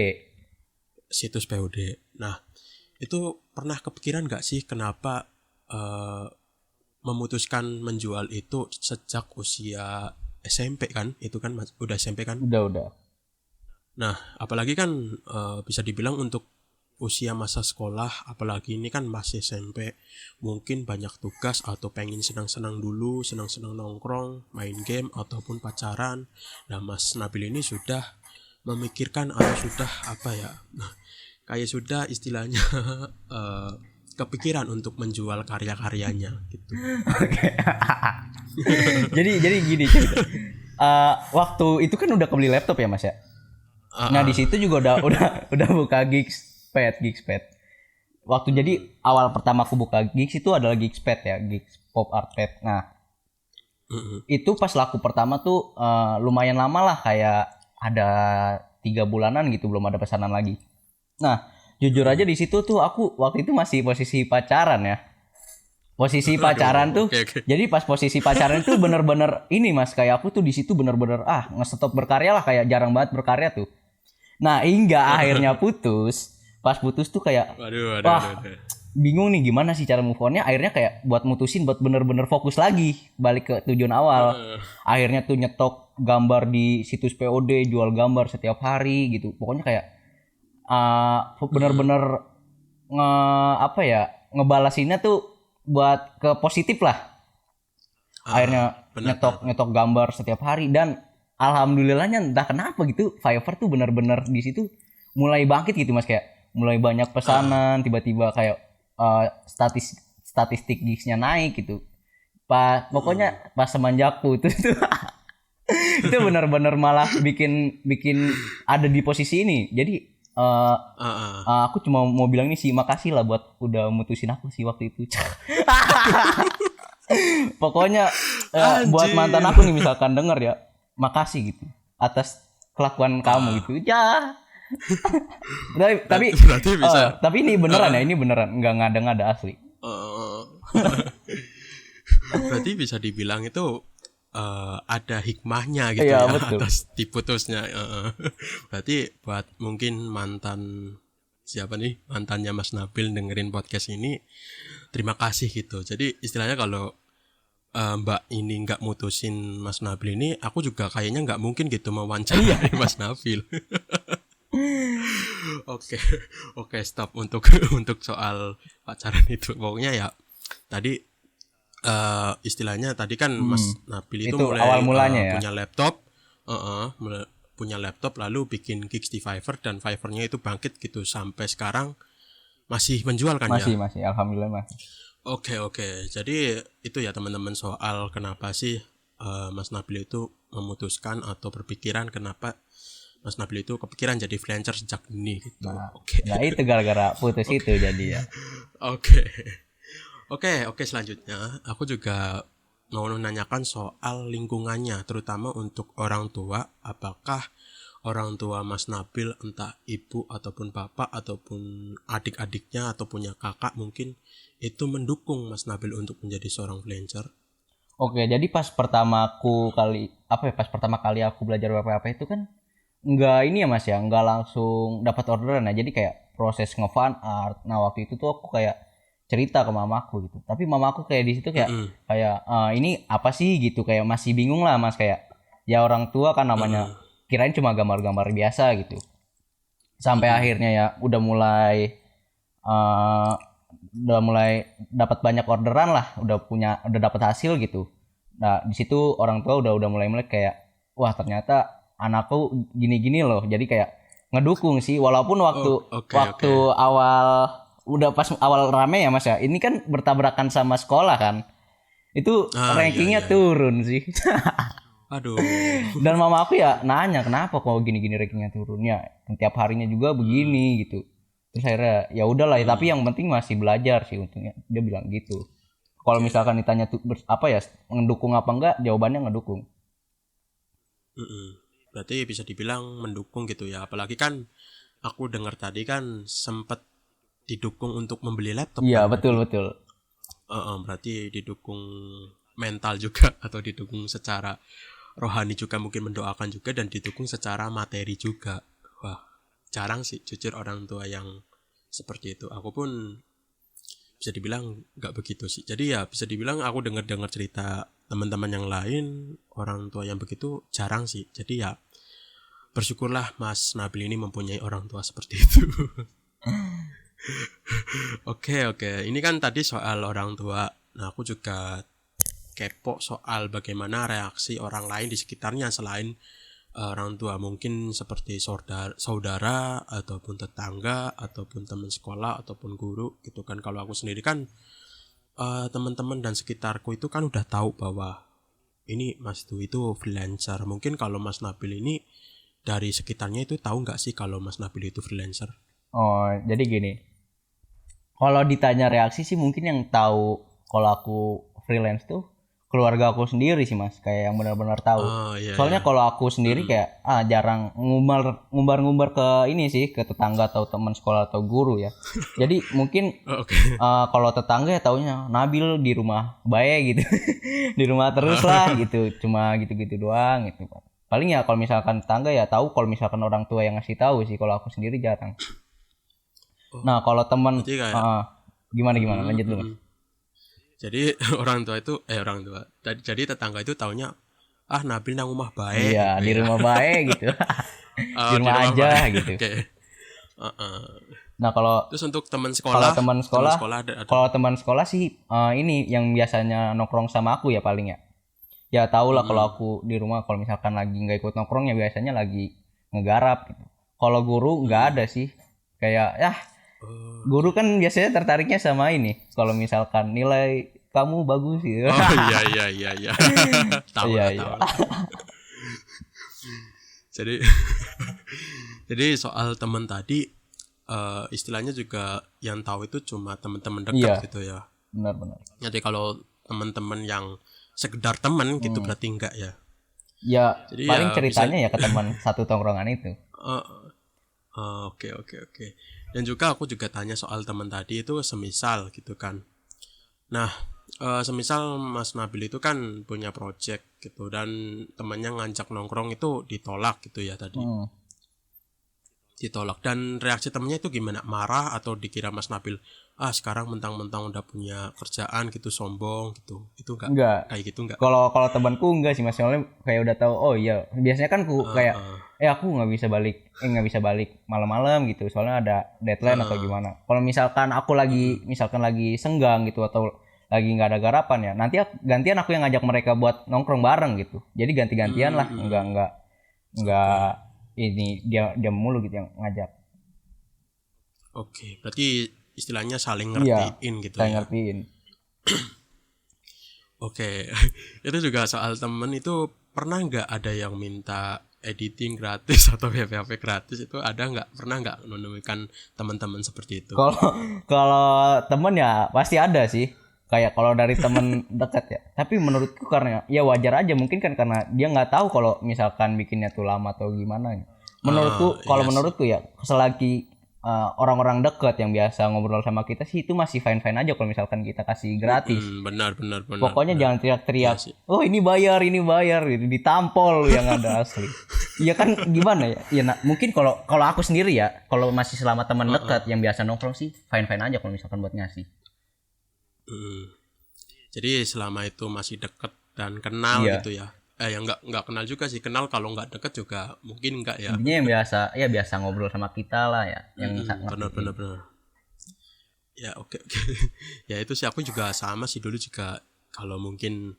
situs POD. Nah, itu pernah kepikiran nggak sih kenapa eh, memutuskan menjual itu sejak usia SMP kan? Itu kan udah SMP kan? Udah. Nah, apalagi kan bisa dibilang untuk usia masa sekolah, apalagi ini kan masih SMP, mungkin banyak tugas atau pengen senang-senang dulu, senang-senang nongkrong, main game ataupun pacaran. Nah, Mas Nabil ini sudah memikirkan atau sudah apa ya? Nah, kayak sudah istilahnya eh, kepikiran untuk menjual karya-karyanya gitu. Jadi gini cerita. Waktu itu kan udah kebeli laptop ya Mas ya. Ah, Nah di ah. situ juga udah buka Gigspad. Waktu jadi awal pertama aku buka Gigs itu adalah Gigspad ya, Gigs Pop Art Pad. Nah Mm-mm. itu pas laku pertama tuh lumayan lama lah, kayak ada 3 bulanan gitu belum ada pesanan lagi. Nah, jujur aja di situ tuh aku waktu itu masih posisi pacaran ya. Posisi pacaran tuh. Oke. Jadi pas posisi pacaran itu bener-bener ini Mas, kayak aku tuh di situ bener-bener nge-stop berkarya lah, kayak jarang banget berkarya tuh. Nah, hingga akhirnya putus. Pas putus tuh kayak Waduh. bingung nih gimana sih cara move on-nya. Akhirnya kayak buat mutusin buat bener-bener fokus lagi balik ke tujuan awal. Akhirnya tuh nyetok gambar di situs POD, jual gambar setiap hari gitu. Pokoknya kayak bener-bener ngebalasinnya tuh buat ke positif lah. Akhirnya nyetok gambar setiap hari, dan alhamdulillahnya entah kenapa gitu Fiverr tuh bener-bener di situ mulai bangkit gitu Mas, kayak mulai banyak pesanan, tiba-tiba kayak statistik gigsnya naik gitu. Pokoknya pas semenjak putus tuh itu benar-benar malah bikin ada di posisi ini. Jadi aku cuma mau bilang ini sih, makasih lah buat udah mutusin aku sih waktu itu. Pokoknya buat mantan aku nih misalkan denger ya, makasih gitu atas kelakuan kamu gitu ya. tapi bisa. Tapi ini beneran ya, ini beneran nggak ngada-ngada asli. Berarti bisa dibilang itu ada hikmahnya gitu ya betul. Atas diputusnya. Berarti buat mungkin mantannya Mas Nabil dengerin podcast ini, terima kasih gitu. Jadi istilahnya kalau Mbak ini nggak mutusin Mas Nabil ini, aku juga kayaknya nggak mungkin gitu mewawancarai Mas Nabil. Oke, stop untuk soal pacaran itu. Pokoknya ya tadi istilahnya tadi kan Mas Nabil itu mulai awal mulanya punya laptop, punya laptop lalu bikin gigs di Fiverr, dan Fiverr-nya itu bangkit gitu sampai sekarang masih menjual kan? Masih alhamdulillah masih. Oke. Jadi itu ya teman-teman soal kenapa sih Mas Nabil itu memutuskan atau berpikiran, kenapa Mas Nabil itu kepikiran jadi freelancer sejak ini gitu. Nah itu gara-gara putus itu jadi ya. Oke, selanjutnya aku juga mau menanyakan soal lingkungannya, terutama untuk orang tua. Apakah orang tua Mas Nabil, entah ibu ataupun bapak ataupun adik-adiknya atau punya kakak mungkin, itu mendukung Mas Nabil untuk menjadi seorang freelancer? Oke, jadi pas pertama kali aku belajar WPAP itu kan nggak ini ya Mas ya, nggak langsung dapat orderan ya. Jadi kayak proses nge-fan art. Nah waktu itu tuh aku kayak cerita ke mamaku gitu. Tapi mamaku kayak di situ kayak ini apa sih gitu, kayak masih bingung lah Mas, kayak ya orang tua kan namanya kirain cuma gambar-gambar biasa gitu. Sampai akhirnya ya udah mulai dapat banyak orderan lah, udah dapat hasil gitu. Nah, di situ orang tua udah mulai kayak wah ternyata anakku gini-gini loh. Jadi kayak ngedukung sih, walaupun waktu awal udah pas awal rame ya Mas ya. Ini kan bertabrakan sama sekolah kan. Itu rankingnya turun sih. Aduh. Dan mama aku ya nanya kenapa kok gini-gini rankingnya turun ya. Tiap harinya juga begini gitu. Terus akhirnya ya udahlah, tapi yang penting masih belajar sih untungnya. Dia bilang gitu. Kalau misalkan ditanya tuh ngedukung apa enggak, jawabannya ngedukung. Berarti bisa dibilang mendukung gitu ya. Apalagi kan aku dengar tadi kan sempat didukung untuk membeli laptop. Iya, kan? Betul. Berarti didukung mental juga atau didukung secara rohani juga, mungkin mendoakan juga, dan didukung secara materi juga. Wah, jarang sih jujur orang tua yang seperti itu. Aku pun bisa dibilang nggak begitu sih. Jadi ya bisa dibilang aku dengar cerita teman-teman yang lain, orang tua yang begitu jarang sih. Jadi ya bersyukurlah Mas Nabil ini mempunyai orang tua seperti itu. Oke. Ini kan tadi soal orang tua. Nah, aku juga kepo soal bagaimana reaksi orang lain di sekitarnya selain orang tua, mungkin seperti saudara ataupun tetangga ataupun teman sekolah ataupun guru gitu kan. Kalau aku sendiri kan teman-teman dan sekitarku itu kan udah tahu bahwa ini Mas Dwi itu freelancer. Mungkin kalau Mas Nabil ini dari sekitarnya itu tahu nggak sih kalau Mas Nabil itu freelancer? Oh, jadi gini. Kalau ditanya reaksi sih mungkin yang tahu kalau aku freelance tuh keluarga aku sendiri sih Mas, kayak yang benar-benar tahu. Iya, Soalnya iya. kalau aku sendiri kayak jarang ngumbar-ngumbar ke ini sih, ke tetangga atau teman sekolah atau guru ya. Jadi mungkin Oke. kalau tetangga ya taunya Nabil di rumah baik gitu. Di rumah terus lah gitu. Cuma gitu-gitu doang gitu, Pak. Paling ya kalau misalkan tetangga ya tahu, kalau misalkan orang tua yang ngasih tahu sih, kalau aku sendiri jarang. Oh, Nah, kalau teman berarti kayak gimana mm, lanjut dulu Mas. mm. Jadi orang tua. Jadi tetangga itu taunya Nabil nang rumah baik Iya, gitu di ya. rumah baik gitu. Di Di rumah rumah aja baik. gitu. Oke. Heeh. Nah, kalau Terus untuk teman kalau sekolah, teman teman sekolah, sekolah ada. kalau teman sekolah sih ini yang biasanya nongkrong sama aku ya paling ya. Ya tau lah kalau Mm-mm. aku di rumah kalau misalkan lagi nggak ikut nongkrong ya biasanya lagi ngegarap gitu. Kalau guru nggak ada sih. Kayak ya Oh, guru kan biasanya tertariknya sama ini. Kalau misalkan nilai kamu bagus gitu. oh iya iya iya iya. Tahu Iya lah, iya. tahu lah. Jadi jadi soal teman tadi istilahnya juga yang tahu itu cuma teman-teman dekat Iya, gitu ya. benar-benar. Jadi kalau teman-teman yang sekedar teman gitu berarti enggak ya. Ya Jadi paling ya bisa ceritanya ya ke teman satu tongkrongan itu. eh, oke oke oke. Dan juga aku juga tanya soal teman tadi itu semisal gitu kan. Nah, semisal Mas Nabil itu kan punya project gitu dan temannya ngajak nongkrong itu ditolak gitu ya tadi. Hmm. Ditolak dan reaksi temennya itu gimana? Marah atau dikira Mas Nabil sekarang mentang-mentang udah punya kerjaan gitu sombong gitu. Itu enggak Enggak. kayak gitu enggak? Kalau temanku enggak sih Mas, soalnya kayak udah tahu oh iya, biasanya kan kayak aku nggak bisa balik malam-malam gitu. Soalnya ada deadline atau gimana. Kalau misalkan aku lagi senggang gitu atau lagi nggak ada garapan ya, nanti gantian aku yang ngajak mereka buat nongkrong bareng gitu. Jadi ganti-gantian lah, enggak ini dia mulu gitu yang ngajak. Oke, berarti istilahnya saling Iya, ngertiin gitu saya ya. ngertiin. Oke, itu juga soal temen itu pernah nggak ada yang minta editing gratis atau PHP gratis itu ada nggak? Pernah nggak menemukan teman-teman seperti itu? Kalau kalau temen ya pasti ada sih. Kayak kalau dari temen dekat ya. Tapi menurutku karena ya wajar aja mungkin kan karena dia nggak tahu kalau misalkan bikinnya tuh lama atau gimana. Menurutku kalau Iya sih. menurutku ya selagi orang-orang dekat yang biasa ngobrol sama kita sih itu masih fine-fine aja kalau misalkan kita kasih gratis. Benar benar benar. Pokoknya benar. jangan teriak-teriak. Iya sih. Oh ini bayar gitu. Ditampol yang ada asli. Iya kan gimana ya? Ya mungkin kalau aku sendiri ya, kalau masih selama teman dekat yang biasa nongkrong sih fine-fine aja kalau misalkan buat ngasih. Jadi selama itu masih deket dan kenal Iya. gitu ya. Yang nggak kenal juga sih, kenal kalau nggak deket juga mungkin nggak ya. Intinya yang biasa ngobrol sama kita lah ya, yang Benar benar benar. Ya oke oke. Ya itu sih aku juga sama sih dulu juga kalau mungkin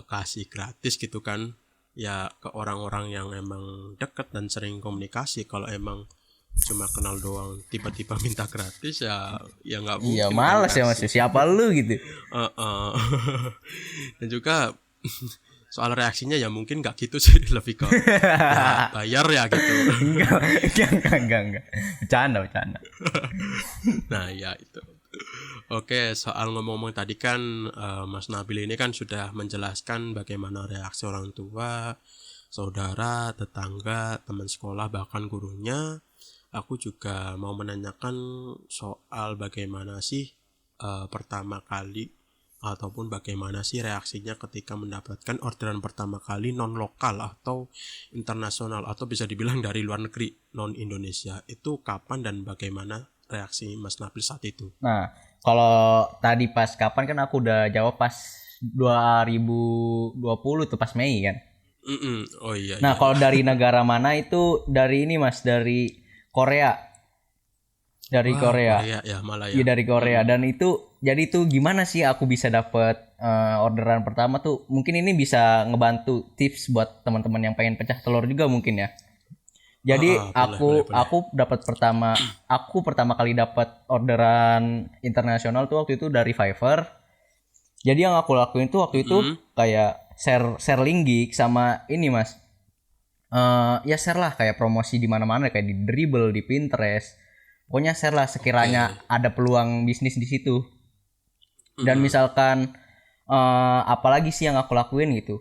kasih gratis gitu kan ya ke orang-orang yang emang deket dan sering komunikasi. Kalau emang cuma kenal doang tiba-tiba minta gratis ya nggak mungkin Iya kan males ya Mas, kasih. siapa lu gitu. Dan juga soal reaksinya ya mungkin nggak gitu sih lebih ke ya bayar ya gitu. Enggak. Bercanda. Nah ya itu. Oke, soal ngomong-ngomong tadi kan Mas Nabil ini kan sudah menjelaskan bagaimana reaksi orang tua, saudara, tetangga, teman sekolah, bahkan gurunya. Aku juga mau menanyakan soal bagaimana sih pertama kali ataupun bagaimana sih reaksinya ketika mendapatkan orderan pertama kali non lokal atau internasional atau bisa dibilang dari luar negeri non Indonesia. Itu kapan dan bagaimana reaksi Mas Nabil saat itu? Nah, kalau tadi pas kapan kan aku udah jawab pas 2020 tuh pas Mei kan. Oh iya. Nah, Iya, kalau iya. dari negara mana itu dari ini Mas, dari Korea. Dari Wah, Korea. Korea ya malah Iya ya. dari Korea dan itu jadi tuh gimana sih aku bisa dapat orderan pertama tuh mungkin ini bisa ngebantu tips buat teman-teman yang pengen pecah telur juga mungkin ya. Jadi Boleh. aku pertama kali dapat orderan internasional tuh waktu itu dari Fiverr. Jadi yang aku lakuin tuh waktu itu kayak share link gig sama ini Mas. Ya share lah kayak promosi di mana-mana kayak di Dribbble, di Pinterest. Pokoknya share lah sekiranya ada peluang bisnis di situ. Dan misalkan apalagi sih yang aku lakuin gitu.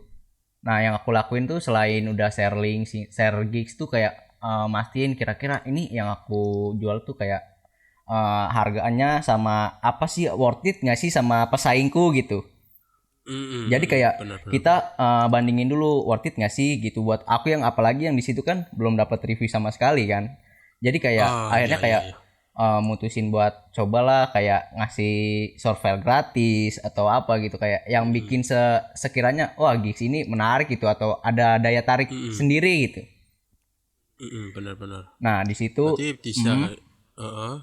Nah, yang aku lakuin tuh selain udah share link, share gigs tuh kayak mastiin kira-kira ini yang aku jual tuh kayak harganya sama apa sih, worth it nggak sih sama pesaingku gitu. Jadi kayak Benar-benar. kita bandingin dulu worth it nggak sih gitu buat aku, yang apalagi yang di situ kan belum dapat review sama sekali kan. Jadi kayak Ah, akhirnya ya, ya, kayak ya. mutusin buat cobalah kayak ngasih short file gratis atau apa gitu, kayak yang Mm-mm. bikin sekiranya wah gigs ini menarik gitu atau ada daya tarik Mm-mm. sendiri gitu. Benar-benar. Nah, di situ Berarti bisa, hmm, uh-uh.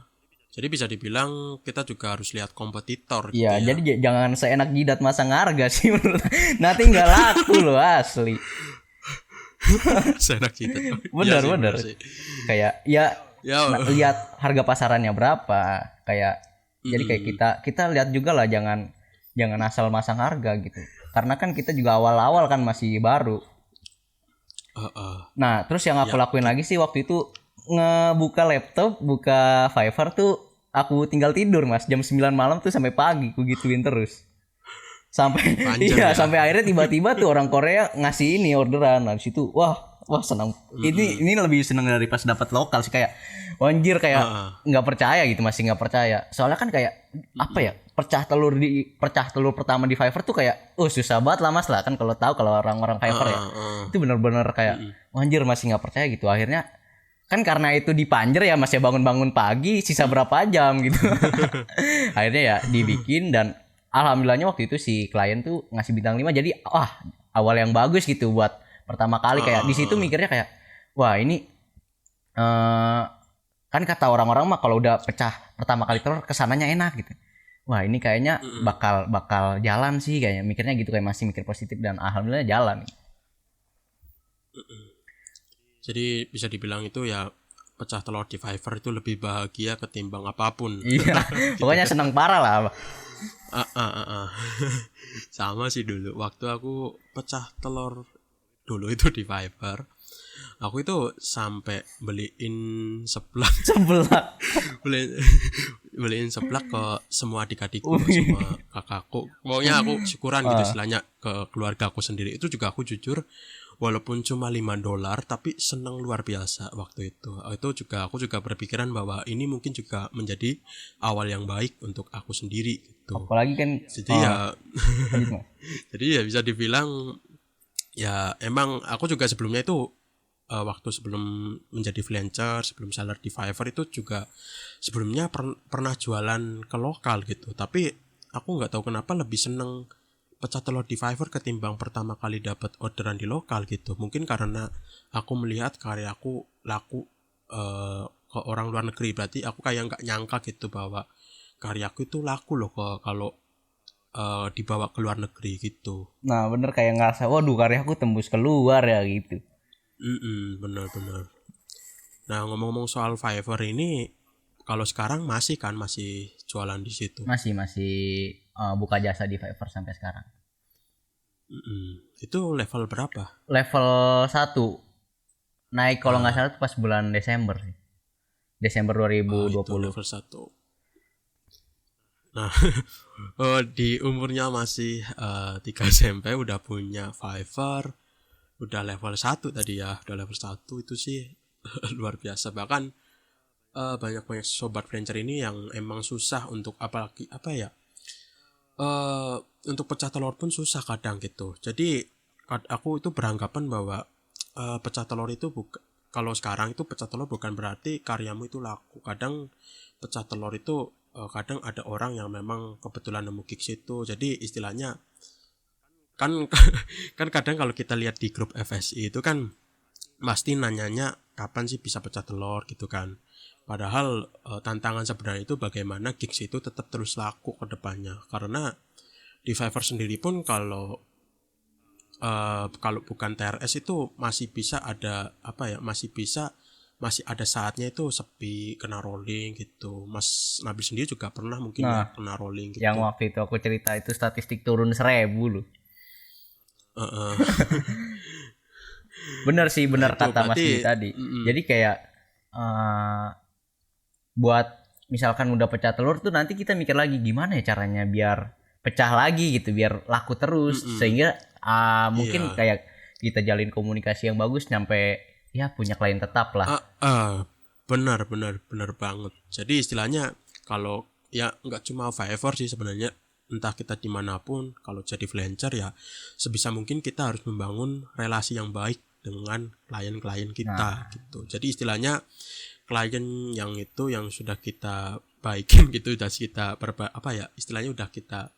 Jadi bisa dibilang kita juga harus lihat kompetitor gitu ya ya. jadi jangan seenak jidat masang harga sih menurut. Nanti nggak laku loh asli. Seenak kita. Iya Bener sih, bener. benar sih. Kayak ya Ya, lihat harga pasarannya berapa, kayak jadi kayak mm-mm. kita lihat juga lah, jangan jangan asal masang harga gitu, karena kan kita juga awal-awal kan masih baru. Uh-uh. Nah, terus yang aku Ya, lakuin lagi sih waktu itu ngebuka laptop, buka Fiverr tuh aku tinggal tidur Mas, jam 9 malam tuh sampai pagi ku gituin terus. Sampai panjang iya, ya. sampai akhirnya tiba-tiba tuh orang Korea ngasih ini orderan. Nah, di situ wah senang. Mm-mm. Ini lebih seneng dari pas dapat lokal sih, kayak anjir, kayak Uh-uh. nggak percaya gitu, masih nggak percaya. Soalnya kan kayak apa ya? Pecah telur pertama di Fiverr tuh kayak susah banget lah Mas lah, kan kalau tahu kalau orang-orang Fiverr ya. Uh-uh. Uh. Itu bener-bener kayak Mm-mm. anjir, masih nggak percaya gitu. Akhirnya kan karena itu di Panjer ya, masih bangun-bangun pagi, sisa berapa jam gitu. Akhirnya ya dibikin, dan alhamdulillahnya waktu itu si klien tuh ngasih bintang 5, jadi awal yang bagus gitu buat pertama kali. Kayak di situ Uh-uh. mikirnya kayak wah ini eh kan kata orang-orang mah kalau udah pecah pertama kali telur kesananya enak gitu. Wah, ini kayaknya Mm-mm. bakal jalan sih, kayaknya mikirnya gitu, kayak masih mikir positif, dan alhamdulillah jalan. Jadi bisa dibilang itu ya, pecah telur di Fiverr itu lebih bahagia ketimbang apapun. Iya, Gitu pokoknya kan. seneng parah lah. Ah, ah, ah, ah. Sama sih dulu waktu aku pecah telur dulu itu di Fiverr. Aku itu sampai beliin seblak, Sebelah. beliin, beliin seblak ke semua adik-adikku, ke Wih. semua kakakku. Maunya aku syukuran gitu Ah, istilahnya ke keluarga aku sendiri. Itu juga aku jujur, walaupun cuma $5 tapi senang luar biasa waktu itu. Itu juga aku juga berpikiran bahwa ini mungkin juga menjadi awal yang baik untuk aku sendiri gitu. apalagi kan Jadi ya lanjut, Mas. jadi ya bisa dibilang ya emang aku juga sebelumnya itu waktu sebelum menjadi freelancer, sebelum seller di Fiverr itu juga sebelumnya pernah jualan ke lokal gitu. Tapi aku nggak tahu kenapa lebih seneng pecah telur di Fiverr ketimbang pertama kali dapat orderan di lokal gitu. Mungkin karena aku melihat karyaku laku ke orang luar negeri. Berarti aku kayak nggak nyangka gitu bahwa karyaku itu laku loh kalau dibawa ke luar negeri gitu. Nah, bener, kayak ngerasa waduh, karyaku tembus keluar ya gitu. Benar-benar. Nah, ngomong-ngomong soal Fiverr ini, kalau sekarang masih jualan di situ. Masih buka jasa di Fiverr sampai sekarang. Itu level berapa? Level 1 naik kalau nggak Ah, salah tuh pas bulan Desember sih. Desember itu 2020. level satu. Nah, di umurnya masih 3 SMP udah punya Fiverr, udah level satu tadi ya, udah level satu itu sih luar biasa. Bahkan banyak-banyak sobat freelancer ini yang emang susah untuk apalagi apa ya? eh untuk pecah telur pun susah kadang gitu. Jadi aku itu beranggapan bahwa pecah telur itu bukan, kalau sekarang itu pecah telur bukan berarti karyamu itu laku. Kadang pecah telur itu kadang ada orang yang memang kebetulan nemu gigs itu. Jadi istilahnya kan kan kadang kalau kita lihat di grup FSI itu kan pasti nanyanya kapan sih bisa pecah telur gitu kan. Padahal tantangan sebenarnya itu bagaimana gigs itu tetap terus laku ke depannya. Karena di Fiverr sendiri pun kalau bukan TRS itu masih bisa ada apa ya, masih ada saatnya itu sepi, kena rolling gitu. Mas Nabil sendiri juga pernah mungkin ya Nah, kena rolling yang gitu. waktu itu aku cerita itu statistik turun 1.000 loh. Heeh. Bener sih, Nah bener itu kata Mas berarti Dwi tadi. Jadi kayak eh buat misalkan udah pecah telur tuh nanti kita mikir lagi gimana ya caranya biar pecah lagi gitu biar laku terus sehingga mungkin Iya. kayak kita jalin komunikasi yang bagus sampai ya punya klien tetap lah. Benar benar banget. Jadi istilahnya kalau ya nggak cuma Fiverr sih sebenarnya, entah kita dimanapun kalau jadi freelancer ya sebisa mungkin kita harus membangun relasi yang baik dengan klien-klien kita gitu. Jadi istilahnya klien yang itu yang sudah kita baikin gitu, udah kita istilahnya udah kita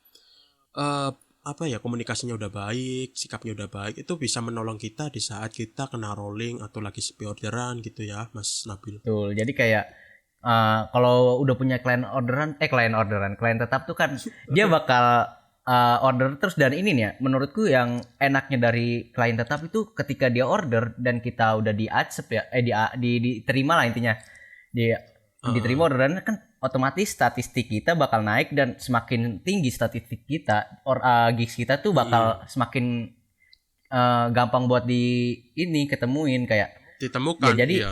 komunikasinya udah baik, sikapnya udah baik, itu bisa menolong kita di saat kita kena rolling atau lagi sepi orderan gitu ya Mas Nabil. Betul. Jadi kayak kalau udah punya klien tetap tuh kan dia bakal order terus. Dan ini nih ya, menurutku yang enaknya dari klien tetap itu ketika dia order dan kita udah di accept ya, diterima lah intinya. Diterima orderan kan otomatis statistik kita bakal naik dan semakin tinggi statistik kita gigs kita tuh bakal semakin gampang buat ketemuin kayak Ditemukan. ya. Jadi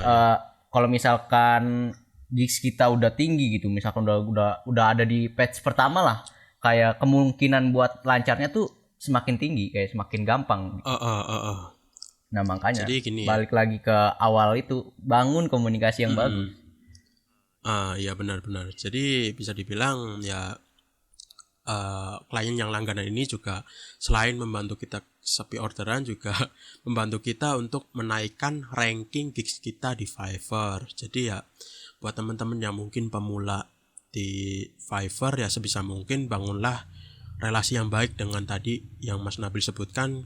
kalau misalkan gigs kita udah tinggi gitu, misalkan udah ada di patch pertama lah, kayak kemungkinan buat lancarnya tuh semakin tinggi, kayak semakin gampang. Nah makanya Jadi gini balik lagi ke awal itu, bangun komunikasi yang bagus. Iya benar-benar. Jadi bisa dibilang ya klien yang langganan ini juga selain membantu kita sepi orderan juga membantu kita untuk menaikkan ranking gigs kita di Fiverr. Jadi ya buat teman-teman yang mungkin pemula di Fiverr ya sebisa mungkin bangunlah relasi yang baik dengan tadi yang Mas Nabil sebutkan,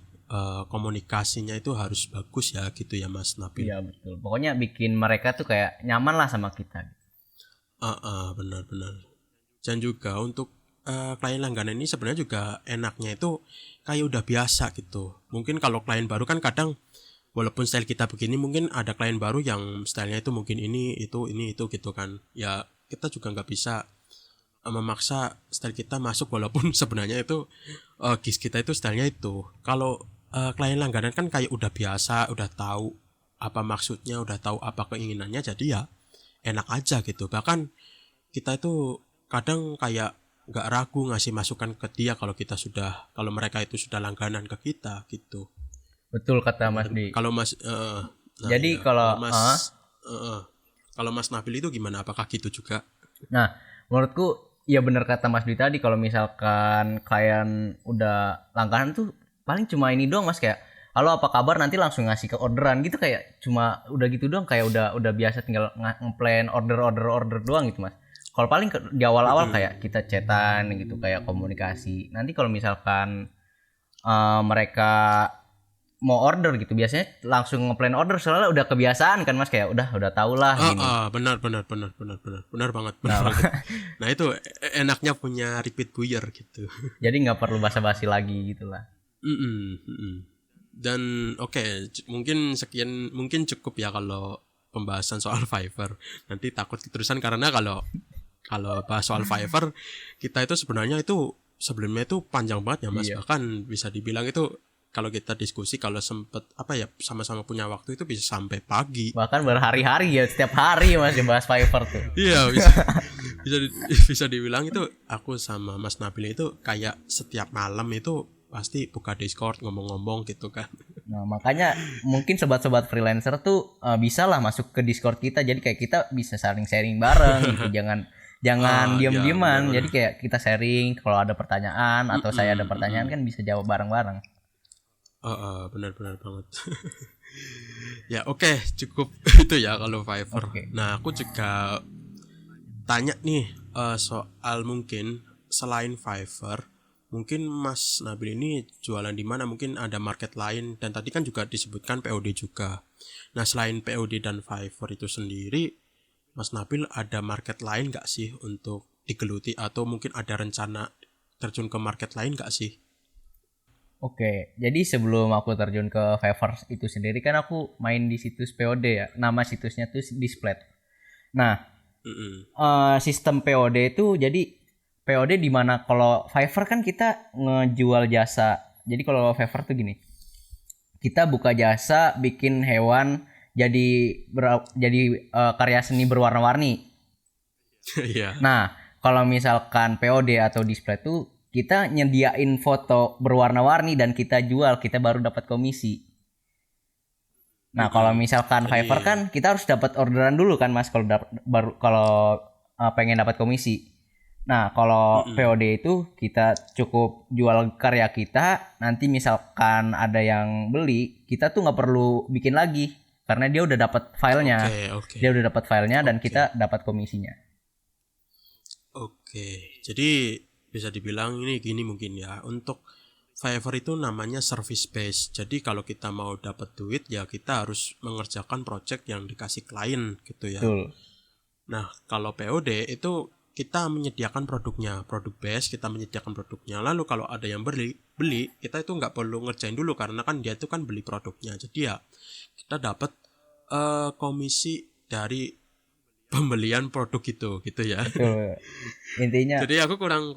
komunikasinya itu harus bagus ya gitu ya Mas Nabil. Iya betul. Pokoknya bikin mereka tuh kayak nyaman lah sama kita. Benar-benar. Dan juga untuk klien langganan ini sebenarnya juga enaknya itu kayak udah biasa gitu. Mungkin kalau klien baru kan kadang walaupun style kita begini, mungkin ada klien baru yang stylenya itu mungkin ini itu gitu kan. Ya kita juga nggak bisa memaksa style kita masuk walaupun sebenarnya itu gigs kita itu stylenya itu. Kalau klien langganan kan kayak udah biasa, udah tahu apa maksudnya, udah tahu apa keinginannya, jadi ya enak aja gitu. Bahkan kita itu kadang kayak nggak ragu ngasih masukan ke dia kalau mereka itu sudah langganan ke kita gitu. Betul kata Mas Di. Kalau Mas jadi ya, kalau kalau Mas Nabil itu gimana, apakah gitu juga? Nah menurutku ya benar kata Mas Di tadi, kalau misalkan klien udah langganan tuh paling cuma ini doang Mas, kayak halo apa kabar, nanti langsung ngasih ke orderan gitu, kayak cuma udah gitu doang, kayak udah biasa tinggal ngeplan order doang gitu Mas. Kalau paling di awal-awal kayak kita chatan gitu, kayak komunikasi. Nanti kalau misalkan mereka mau order gitu, biasanya langsung ngeplan order soalnya udah kebiasaan kan Mas, kayak udah tau lah gini. Benar banget. Nah itu enaknya punya repeat buyer gitu. Jadi nggak perlu basa-basi lagi gitulah. Dan oke, mungkin cukup ya kalau pembahasan soal Fiverr. Nanti takut keterusan karena kalau bahas soal Fiverr kita itu sebenarnya itu sebelumnya itu panjang banget ya Mas. Iya. Bahkan bisa dibilang itu kalau kita diskusi, kalau sempet sama-sama punya waktu itu bisa sampai pagi. Bahkan berhari-hari ya, setiap hari Mas bahas Fiverr tuh. Iya, bisa dibilang itu aku sama Mas Nabil itu kayak setiap malam itu pasti buka Discord ngomong-ngomong gitu kan. Nah makanya mungkin sobat-sobat freelancer tuh bisa lah masuk ke Discord kita, jadi kayak kita bisa saling sharing bareng gitu. Jangan diam-diaman. Jadi kayak kita sharing, kalau ada pertanyaan atau saya ada pertanyaan kan bisa jawab bareng-bareng. Benar banget. Ya oke, cukup itu ya kalau Fiverr. Nah aku juga tanya nih soal mungkin selain Fiverr, mungkin Mas Nabil ini jualan di mana? Mungkin ada market lain, dan tadi kan juga disebutkan POD juga. Nah selain POD dan Fiverr itu sendiri, Mas Nabil ada market lain nggak sih untuk digeluti, atau mungkin ada rencana terjun ke market lain nggak sih? Oke, jadi sebelum aku terjun ke Fiverr itu sendiri kan aku main di situs POD ya. Nama situsnya tuh Displet. Nah, sistem POD itu jadi POD di mana kalau Fiverr kan kita ngejual jasa. Jadi kalau Fiverr tuh gini, kita buka jasa bikin hewan jadi karya seni berwarna-warni. Iya. Nah, kalau misalkan POD atau Display tuh kita nyediain foto berwarna-warni dan kita jual, kita baru dapat komisi. Nah, kalau misalkan Jadi- Fiverr kan kita harus dapat orderan dulu kan Mas kalau pengen dapat komisi. Nah, kalau POD itu kita cukup jual karya kita, nanti misalkan ada yang beli, kita tuh nggak perlu bikin lagi karena dia udah dapat filenya. Oke. Dia udah dapat filenya dan kita dapat komisinya. Oke, jadi bisa dibilang ini gini mungkin ya, untuk Fiverr itu namanya service base. Jadi kalau kita mau dapat duit ya kita harus mengerjakan project yang dikasih klien gitu ya. Betul. Nah, kalau POD itu kita menyediakan produknya, produk base, kita menyediakan produknya. Lalu kalau ada yang beli, kita itu nggak perlu ngerjain dulu karena kan dia itu kan beli produknya. Jadi ya kita dapat komisi dari pembelian produk itu gitu ya. Betul. Intinya Jadi aku kurang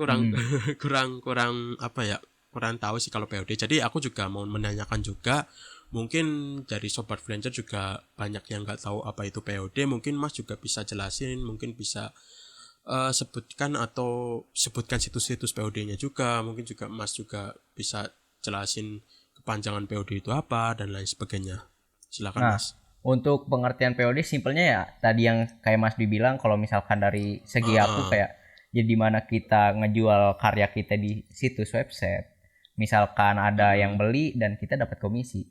apa ya, kurang tahu sih kalau POD. Jadi aku juga mau menanyakan juga, mungkin dari sobat freelancer juga banyak yang nggak tahu apa itu POD. Mungkin Mas juga bisa jelasin, mungkin bisa sebutkan situs-situs POD-nya juga. Mungkin juga Mas juga bisa jelasin kepanjangan POD itu apa dan lain sebagainya. Silakan Mas. untuk pengertian POD simpelnya ya tadi yang kayak Mas dibilang, kalau misalkan dari segi aku kayak ya dimana kita ngejual karya kita di situs website, misalkan ada yang beli dan kita dapat komisi,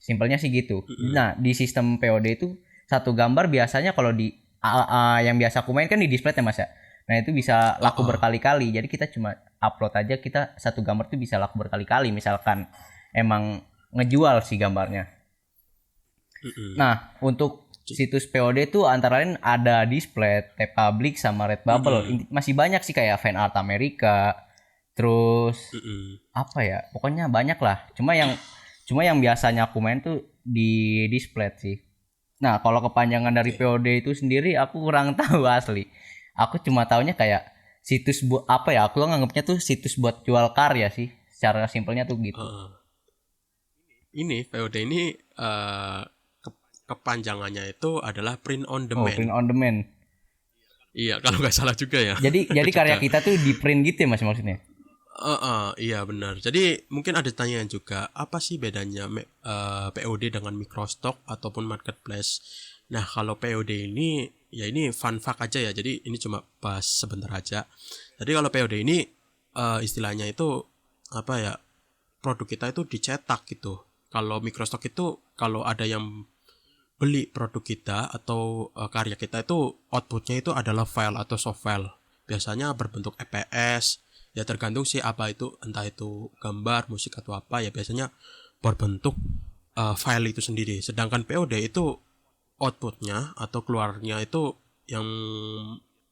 simpelnya sih gitu. Nah, di sistem POD itu satu gambar biasanya kalau di yang biasa aku main kan di display ya Mas ya, nah itu bisa laku berkali-kali. Jadi kita cuma upload aja, kita satu gambar tuh bisa laku berkali-kali misalkan emang ngejual si gambarnya. Nah, untuk situs POD tuh antara lain ada Display, TeePublic sama Redbubble. Masih banyak sih kayak Fan Art Amerika. Terus apa ya? Pokoknya banyak lah. Cuma yang biasanya aku main tuh di Display sih. Nah, kalau kepanjangan dari POD itu sendiri aku kurang tahu asli. Aku cuma taunya kayak situs buat apa ya? Aku nganggapnya tuh situs buat jual karya sih. Secara simpelnya tuh gitu. Ini POD ini kepanjangannya itu adalah print on demand. Print on demand. Iya, kalau nggak salah juga ya. Jadi karya kita tuh di print gitu ya Mas maksudnya? Iya benar. Jadi mungkin ada pertanyaan juga, apa sih bedanya POD dengan microstock ataupun marketplace? Nah, kalau POD ini ya ini fun fact aja ya. Jadi ini cuma bahas sebentar aja. Jadi kalau POD ini istilahnya itu apa ya? Produk kita itu dicetak gitu. Kalau microstock itu kalau ada yang beli produk kita atau karya kita itu outputnya itu adalah file atau soft file. Biasanya berbentuk EPS. Ya tergantung sih apa itu, entah itu gambar, musik atau apa, ya biasanya berbentuk file itu sendiri. Sedangkan POD itu outputnya atau keluarnya itu yang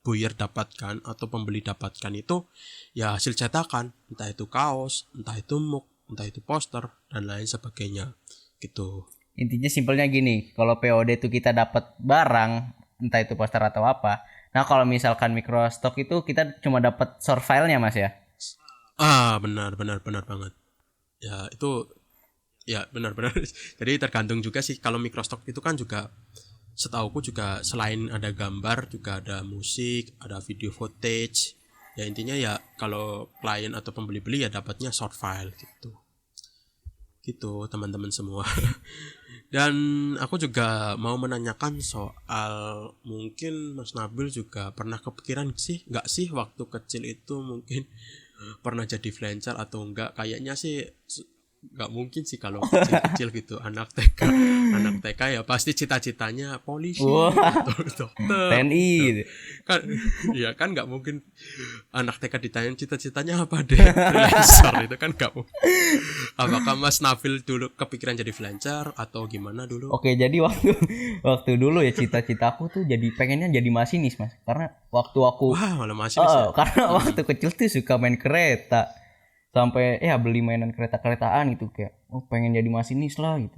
buyer dapatkan atau pembeli dapatkan itu ya hasil cetakan, entah itu kaos, entah itu mug, entah itu poster dan lain sebagainya gitu. Intinya simpelnya gini, kalau POD itu kita dapat barang, entah itu poster atau apa. Nah, kalau misalkan microstock itu kita cuma dapat source file-nya Mas ya. Benar banget. Ya, itu ya benar. Jadi tergantung juga sih, kalau microstock itu kan juga setauku juga selain ada gambar juga ada musik, ada video footage. Ya intinya ya kalau klien atau pembeli ya dapatnya short file gitu. Gitu teman-teman semua. Dan aku juga mau menanyakan soal, mungkin Mas Nabil juga pernah kepikiran sih nggak sih waktu kecil itu mungkin pernah jadi freelancer atau enggak? Kayaknya sih nggak mungkin sih kalau kecil-kecil gitu. anak TK ya pasti cita-citanya polisi atau dokter, TNI gitu. kan ya kan nggak mungkin anak TK ditanya cita-citanya apa deh freelancer itu kan nggak mungkin. Apakah Mas Nabil dulu kepikiran jadi freelancer atau gimana dulu? Oke, jadi waktu dulu ya cita-citaku tuh pengennya jadi masinis Mas. Karena waktu aku malah masinis ya? Karena waktu kecil tuh suka main kereta. Sampai beli mainan kereta-keretaan gitu, kayak pengen jadi masinis lah gitu.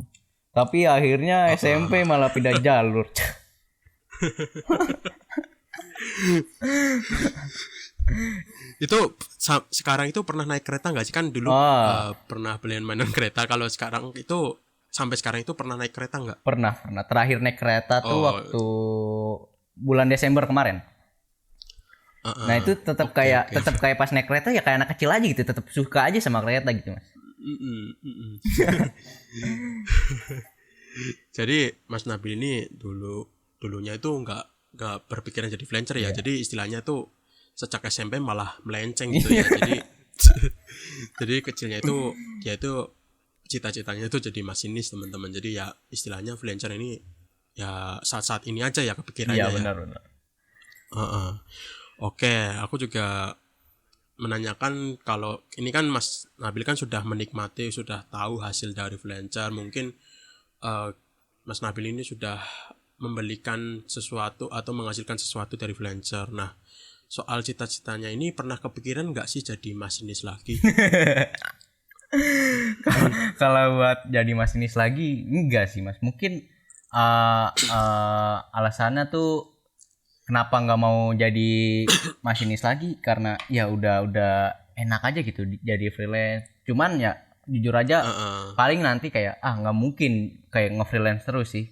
Tapi akhirnya SMP malah pindah jalur. Itu sekarang itu pernah naik kereta nggak sih? Kan dulu pernah beliin mainan kereta. Kalau sekarang itu sampai sekarang itu pernah naik kereta nggak? Pernah. Terakhir naik kereta tuh waktu bulan Desember kemarin. Nah itu tetap Oke, kayak oke. tetap kayak pas naik kereta ya kayak anak kecil aja gitu, tetap suka aja sama kereta gitu mas. Jadi Mas Nabil ini dulunya itu nggak berpikiran jadi freelancer ya. Iya. Jadi istilahnya tuh sejak SMP malah melenceng gitu ya. Jadi jadi kecilnya itu dia itu cita-citanya itu jadi masinis teman-teman. Jadi ya istilahnya freelancer ini ya saat-saat ini aja ya kepikirannya Iya ya. benar. Heeh. Oke, aku juga menanyakan kalau ini kan Mas Nabil kan sudah menikmati, sudah tahu hasil dari freelancer. Mungkin eh, Mas Nabil ini sudah membelikan sesuatu atau menghasilkan sesuatu dari freelancer. Nah, soal cita-citanya ini pernah kepikiran nggak sih jadi masinis lagi? Kalau buat jadi masinis lagi enggak sih mas, mungkin alasannya tuh kenapa nggak mau jadi masinis lagi karena ya udah enak aja gitu jadi freelance. Cuman ya jujur aja Heeh. paling nanti kayak nggak mungkin kayak nge-freelance terus sih.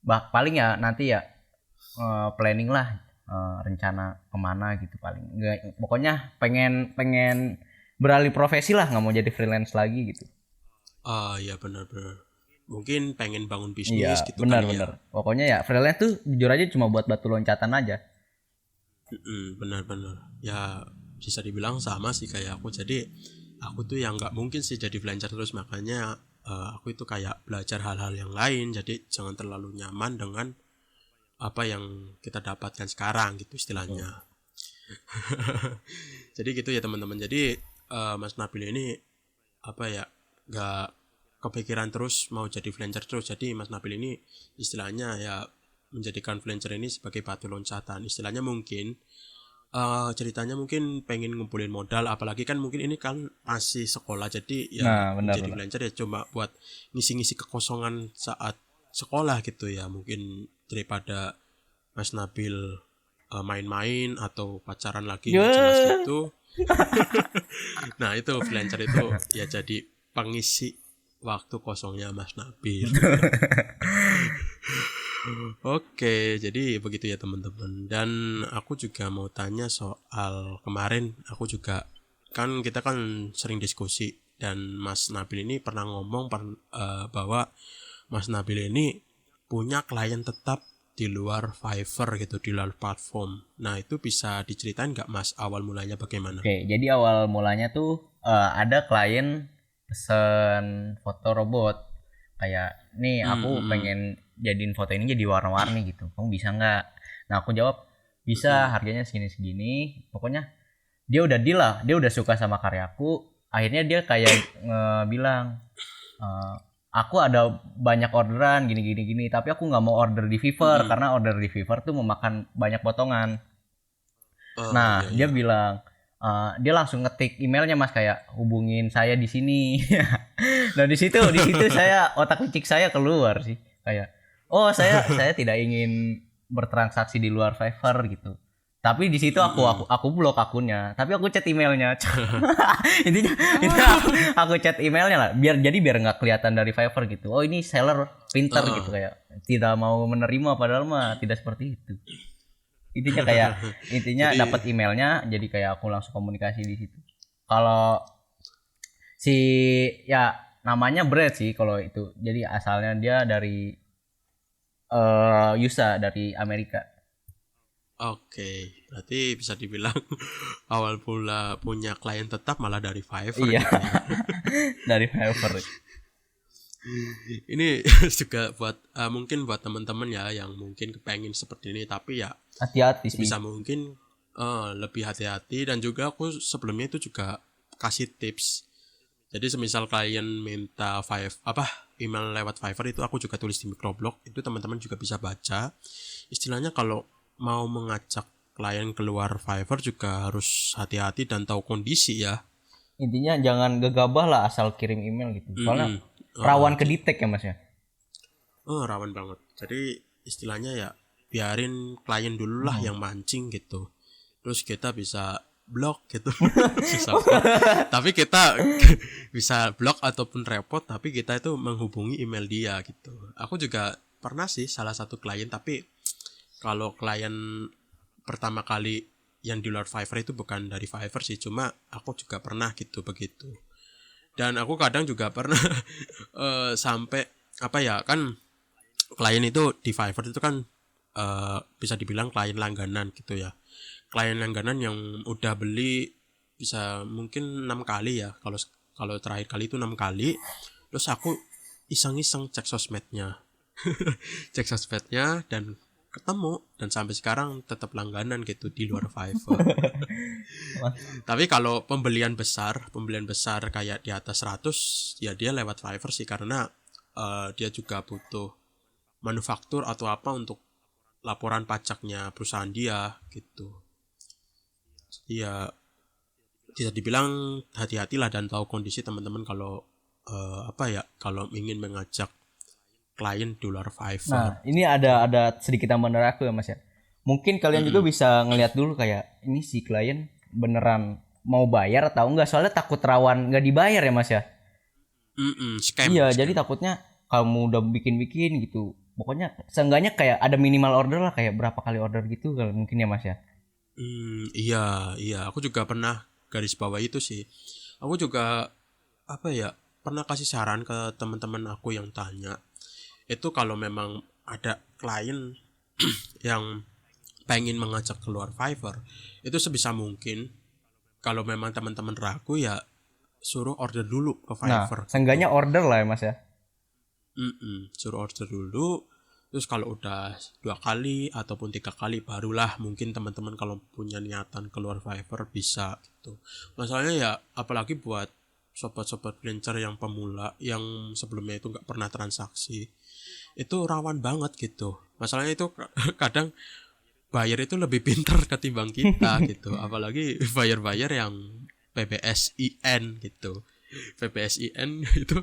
Paling ya nanti ya planning lah, rencana kemana gitu paling. Nggak, pokoknya pengen beralih profesi lah, nggak mau jadi freelance lagi gitu. Ah ya benar-benar. Mungkin pengen bangun Iya bisnis gitu benar kali ya. benar. Pokoknya ya freelance tuh jujur aja cuma buat batu loncatan aja. Benar-benar. Ya bisa dibilang sama sih kayak aku. Jadi aku tuh yang nggak mungkin sih jadi freelancer terus, makanya aku itu kayak belajar hal-hal yang lain. Jadi jangan terlalu nyaman dengan apa yang kita dapatkan sekarang gitu istilahnya. Jadi gitu ya teman-teman. Jadi Mas Nabil ini apa ya, nggak kepikiran terus mau jadi freelancer terus. Jadi Mas Nabil ini istilahnya ya menjadikan freelancer ini sebagai batu loncatan. Istilahnya mungkin ceritanya mungkin pengen ngumpulin modal, apalagi kan mungkin ini kan masih sekolah, jadi ya Nah benar menjadi benar. freelancer ya cuma buat ngisi-ngisi kekosongan saat sekolah gitu ya. Mungkin daripada Mas Nabil main-main atau pacaran lagi nggak jelas Ya. gitu. Nah itu freelancer itu ya jadi pengisi waktu kosongnya Mas Nabil. Oke, jadi begitu ya teman-teman. Dan aku juga mau tanya soal kemarin. Aku juga kan kita kan sering diskusi dan Mas Nabil ini pernah ngomong bahwa Mas Nabil ini punya klien tetap di luar Fiverr gitu, di luar platform. Nah itu bisa diceritain nggak Mas awal mulanya bagaimana? Oke, jadi awal mulanya tuh ada klien pesen foto robot. Kayak, nih aku pengen jadiin foto ini jadi warna-warni gitu. Kamu bisa nggak? Nah aku jawab, bisa, harganya segini-segini. Pokoknya dia udah deal lah, dia udah suka sama karyaku. Akhirnya dia kayak bilang, "Eh, aku ada banyak orderan gini, tapi aku nggak mau order di Fiverr karena order di Fiverr tuh memakan banyak potongan." Nah, Iya dia iya. bilang, dia langsung ngetik emailnya mas kayak hubungin saya di sini. Nah di situ saya otak licik saya keluar sih kayak, oh saya tidak ingin bertransaksi di luar Fiverr gitu. Tapi di situ aku blok akunnya, tapi aku chat emailnya. Intinya itu aku chat emailnya lah, biar nggak kelihatan dari Fiverr gitu. Oh ini seller pinter gitu, kayak tidak mau menerima padahal mah tidak seperti itu. Intinya Jadi dapat emailnya, jadi kayak aku langsung komunikasi di situ. Kalau si ya namanya Brad sih kalau itu, jadi asalnya dia dari USA, dari Amerika. oke, berarti bisa dibilang awal pula punya klien tetap malah dari Fiverr Iya. gitu ya. Dari Fiverr. Ini juga buat mungkin buat teman-teman ya yang mungkin kepengen seperti ini, tapi ya Hati-hati sih. bisa mungkin lebih hati-hati. Dan juga aku sebelumnya itu juga kasih tips. Jadi semisal klien minta email lewat Fiverr, itu aku juga tulis di microblog, itu teman-teman juga bisa baca. Istilahnya kalau mau mengajak klien keluar Fiverr juga harus hati-hati dan tahu kondisi ya. Intinya jangan gegabah lah asal kirim email gitu. Soalnya rawan ke detect ya mas ya. Rawan banget. Jadi istilahnya ya biarin klien dulu lah yang mancing gitu. Terus kita bisa blok gitu. Bisa blok. Tapi kita bisa blok ataupun repot, tapi kita itu menghubungi email dia gitu. Aku juga pernah sih salah satu klien, tapi kalau klien pertama kali yang di luar Fiverr itu bukan dari Fiverr sih, cuma aku juga pernah gitu begitu. Dan aku kadang juga pernah sampai apa ya, kan klien itu di Fiverr itu kan bisa dibilang klien langganan gitu ya. Klien langganan yang udah beli bisa mungkin 6 kali ya. Kalau terakhir kali itu 6 kali. Terus aku iseng-iseng cek sosmednya. Cek sosmednya dan ketemu, dan sampai sekarang tetap langganan gitu di luar Fiverr. Tapi kalau pembelian besar kayak di atas 100 ya dia lewat Fiverr sih, karena dia juga butuh manufaktur atau apa untuk laporan pajaknya perusahaan dia gitu. Ya bisa dibilang hati-hatilah dan tahu kondisi teman-teman kalau kalau ingin mengajak klien di luar Fiverr. Nah, ini ada sedikit tambahan dari aku ya Mas ya. Mungkin kalian juga bisa ngelihat dulu kayak ini si klien beneran mau bayar atau enggak, soalnya takut rawan nggak dibayar ya Mas ya. Scam. Iya, Scam. jadi takutnya kamu udah bikin gitu. Pokoknya seenggaknya kayak ada minimal order lah, kayak berapa kali order gitu kalau mungkin ya Mas ya. Iya, aku juga pernah garis bawah itu sih. Aku juga pernah kasih saran ke teman-teman aku yang tanya. Itu kalau memang ada klien yang pengen mengajak keluar Fiverr, itu sebisa mungkin kalau memang teman-teman ragu ya suruh order dulu ke Fiverr. Nah, seenggaknya order lah ya Mas ya. Suruh order dulu. Terus kalau udah 2 kali ataupun 3 kali barulah mungkin teman-teman kalau punya niatan keluar Fiverr bisa gitu. Masalahnya ya apalagi buat sobat-sobat freelancer yang pemula yang sebelumnya itu nggak pernah transaksi, itu rawan banget gitu. Masalahnya itu kadang buyer itu lebih pintar ketimbang kita gitu. Apalagi buyer-buyer yang PBSIN gitu. PBSIN itu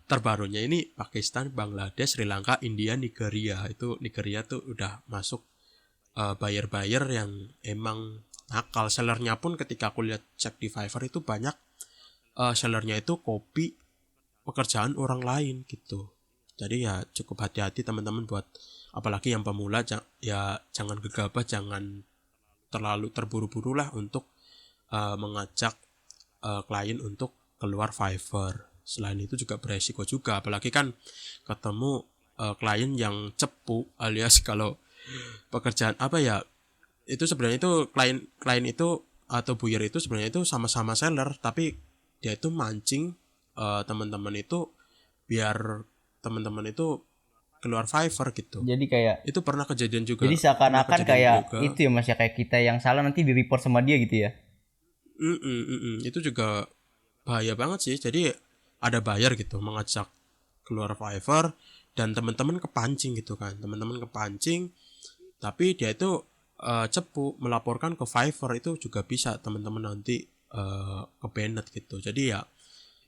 terbarunya ini Pakistan, Bangladesh, Sri Lanka, India, Nigeria. Itu Nigeria tuh udah masuk buyer-buyer yang emang nakal. Sellernya pun ketika aku lihat cek di Fiverr itu banyak sellernya itu copy pekerjaan orang lain gitu. Jadi ya cukup hati-hati teman-teman, buat apalagi yang pemula ya jangan gegabah, jangan terlalu terburu-buru lah untuk mengajak klien untuk keluar Fiverr. Selain itu juga beresiko juga, apalagi kan ketemu klien yang cepu, alias kalau pekerjaan itu sebenarnya itu klien itu atau buyer itu sebenarnya itu sama-sama seller, tapi dia itu mancing teman-teman itu biar teman-teman itu keluar Fiverr gitu. Jadi kayak Itu pernah kejadian juga. jadi seakan-akan kayak itu ya Mas ya, kayak kita yang salah nanti di report sama dia gitu ya. Itu juga bahaya banget sih. Jadi ada buyer gitu mengajak keluar Fiverr dan teman-teman kepancing gitu kan. Teman-teman kepancing tapi dia itu cepu melaporkan ke Fiverr, itu juga bisa teman-teman nanti ke-banned gitu. Jadi ya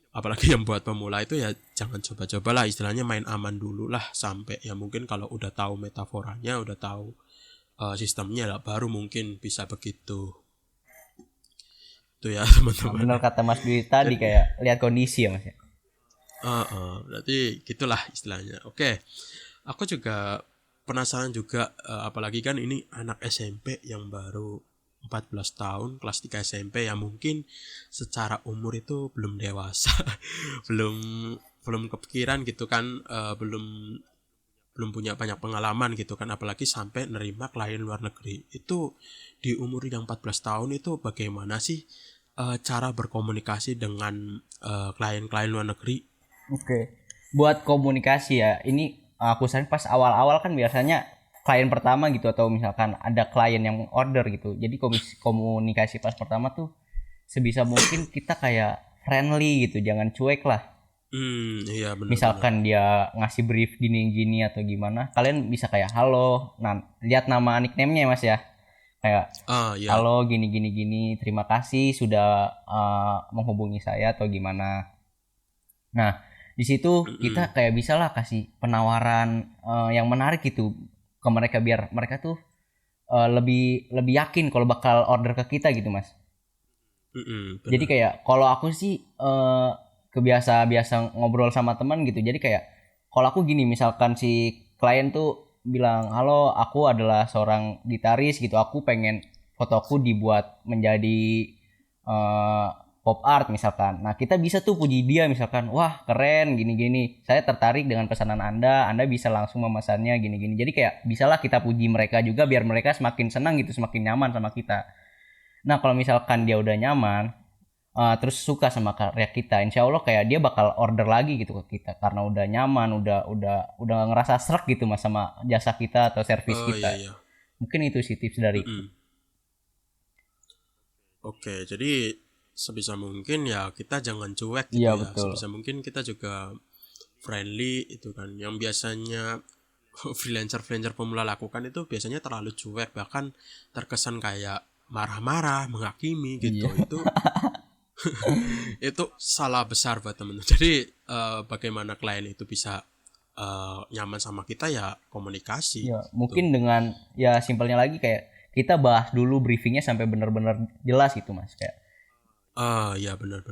apalagi yang buat pemula itu ya jangan coba-coba lah, istilahnya main aman dulu lah, sampai ya mungkin kalau udah tahu metaforanya, udah tahu sistemnya lah, baru mungkin bisa begitu. Itu ya teman-teman. Benar kata Mas Dwi tadi, kayak lihat kondisi ya Mas ya. Berarti gitulah istilahnya. Oke, aku juga penasaran juga, apalagi kan ini anak SMP yang baru 14 tahun, kelas 3 SMP, yang mungkin secara umur itu belum dewasa, belum kepikiran gitu kan, belum punya banyak pengalaman gitu kan, apalagi sampai nerima klien luar negeri. Itu di umur yang 14 tahun itu bagaimana sih cara berkomunikasi dengan klien-klien luar negeri? Oke. Buat komunikasi ya, ini aku sering pas awal-awal kan biasanya klien pertama gitu, atau misalkan ada klien yang order gitu. Jadi komunikasi pas pertama tuh sebisa mungkin kita kayak friendly gitu, jangan cuek lah. Iya benar. Misalkan dia ngasih brief gini-gini atau gimana, kalian bisa kayak halo, lihat nama nickname-nya ya Mas ya. Kayak iya. halo gini, terima kasih sudah menghubungi saya atau gimana. Nah, di situ kita kayak bisa lah kasih penawaran yang menarik gitu ke mereka, biar mereka tuh lebih yakin kalau bakal order ke kita gitu Mas. Jadi kayak kalau aku sih biasa ngobrol sama teman gitu. Jadi kayak kalau aku gini, misalkan si klien tuh bilang, halo aku adalah seorang gitaris gitu, aku pengen fotoku dibuat menjadi pop art misalkan. Nah, kita bisa tuh puji dia misalkan, wah keren gini-gini. Saya tertarik dengan pesanan Anda bisa langsung memesannya gini-gini. Jadi kayak bisalah kita puji mereka juga biar mereka semakin senang gitu, semakin nyaman sama kita. Nah, kalau misalkan dia udah nyaman, terus suka sama karya kita, insya Allah kayak dia bakal order lagi gitu ke kita karena udah nyaman, udah ngerasa srek gitu mas sama jasa kita atau servis Oh iya kita. iya. Mungkin itu sih tips dari. Mm-mm. Oke, jadi sebisa mungkin ya kita jangan cuek gitu Iya ya. betul. Sebisa mungkin kita juga friendly itu kan. Yang biasanya freelancer pemula lakukan itu biasanya terlalu cuek, bahkan terkesan kayak marah-marah, menghakimi gitu. Iya. Itu salah besar buat temen. Jadi bagaimana klien itu bisa nyaman sama kita ya komunikasi. Ya, mungkin dengan ya simpelnya lagi kayak kita bahas dulu briefingnya sampai benar-benar jelas gitu mas kayak. Ya benar.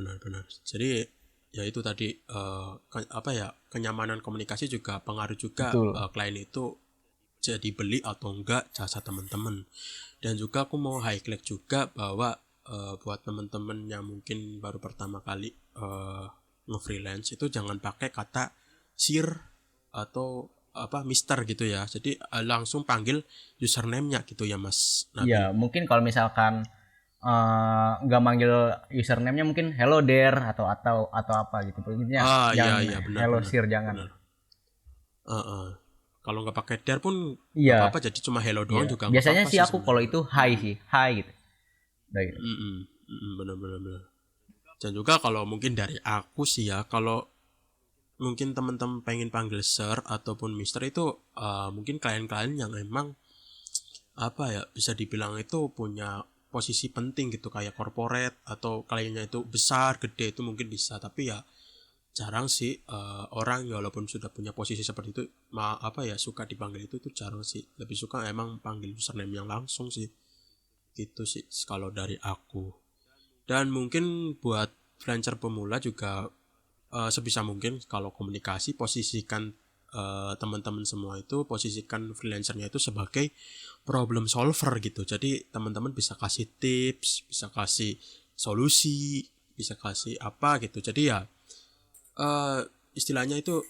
Jadi ya itu tadi apa ya, kenyamanan komunikasi juga pengaruh juga Betul. klien itu jadi beli atau enggak jasa teman-teman. Dan juga aku mau highlight juga bahwa buat teman-teman yang mungkin baru pertama kali nge-freelance itu jangan pakai kata sir atau apa mister gitu ya. Jadi langsung panggil username-nya gitu ya Mas Nabil. Iya, mungkin kalau misalkan nggak manggil username-nya mungkin hello there atau apa gitu. Intinya jangan iya benar. hello sir jangan. Benar. Kalau nggak pakai der pun nggak Iya. apa-apa, jadi cuma hello doang Iya. juga nggak Biasanya apa-apa sih aku kalau sebenarnya. itu hi sih, hi gitu. Udah gitu. Benar. Dan juga kalau mungkin dari aku sih ya, kalau mungkin teman-teman pengen panggil sir ataupun mister itu mungkin klien-klien yang emang apa ya, bisa dibilang itu punya posisi penting gitu, kayak corporate atau kliennya itu besar gede itu mungkin bisa. Tapi ya jarang sih orang ya walaupun sudah punya posisi seperti itu apa ya suka dipanggil itu jarang sih. Lebih suka emang panggil username yang langsung sih, gitu sih kalau dari aku. Dan mungkin buat freelancer pemula juga sebisa mungkin kalau komunikasi posisikan teman-teman semua itu posisikan freelancernya itu sebagai problem solver gitu. Jadi teman-teman bisa kasih tips, bisa kasih solusi, bisa kasih apa gitu. Jadi ya istilahnya itu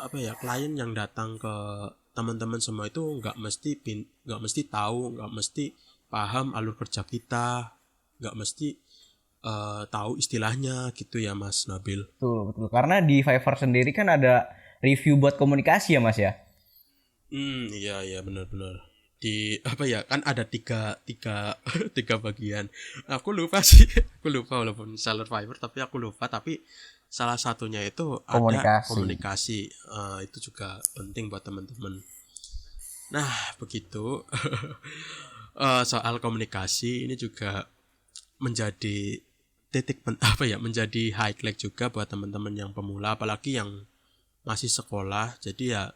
apa ya, klien yang datang ke teman-teman semua itu nggak mesti tahu, nggak mesti paham alur kerja kita, nggak mesti tahu istilahnya gitu ya Mas Nabil. Betul. Karena di Fiverr sendiri kan ada review buat komunikasi ya mas ya. Iya benar. Di apa ya, kan ada tiga tiga bagian. Aku lupa sih, walaupun seller Fiverr tapi aku lupa. Tapi salah satunya itu ada komunikasi. Itu juga penting buat teman-teman. Nah begitu. Soal komunikasi ini juga menjadi menjadi highlight juga buat teman-teman yang pemula, apalagi yang masih sekolah. Jadi ya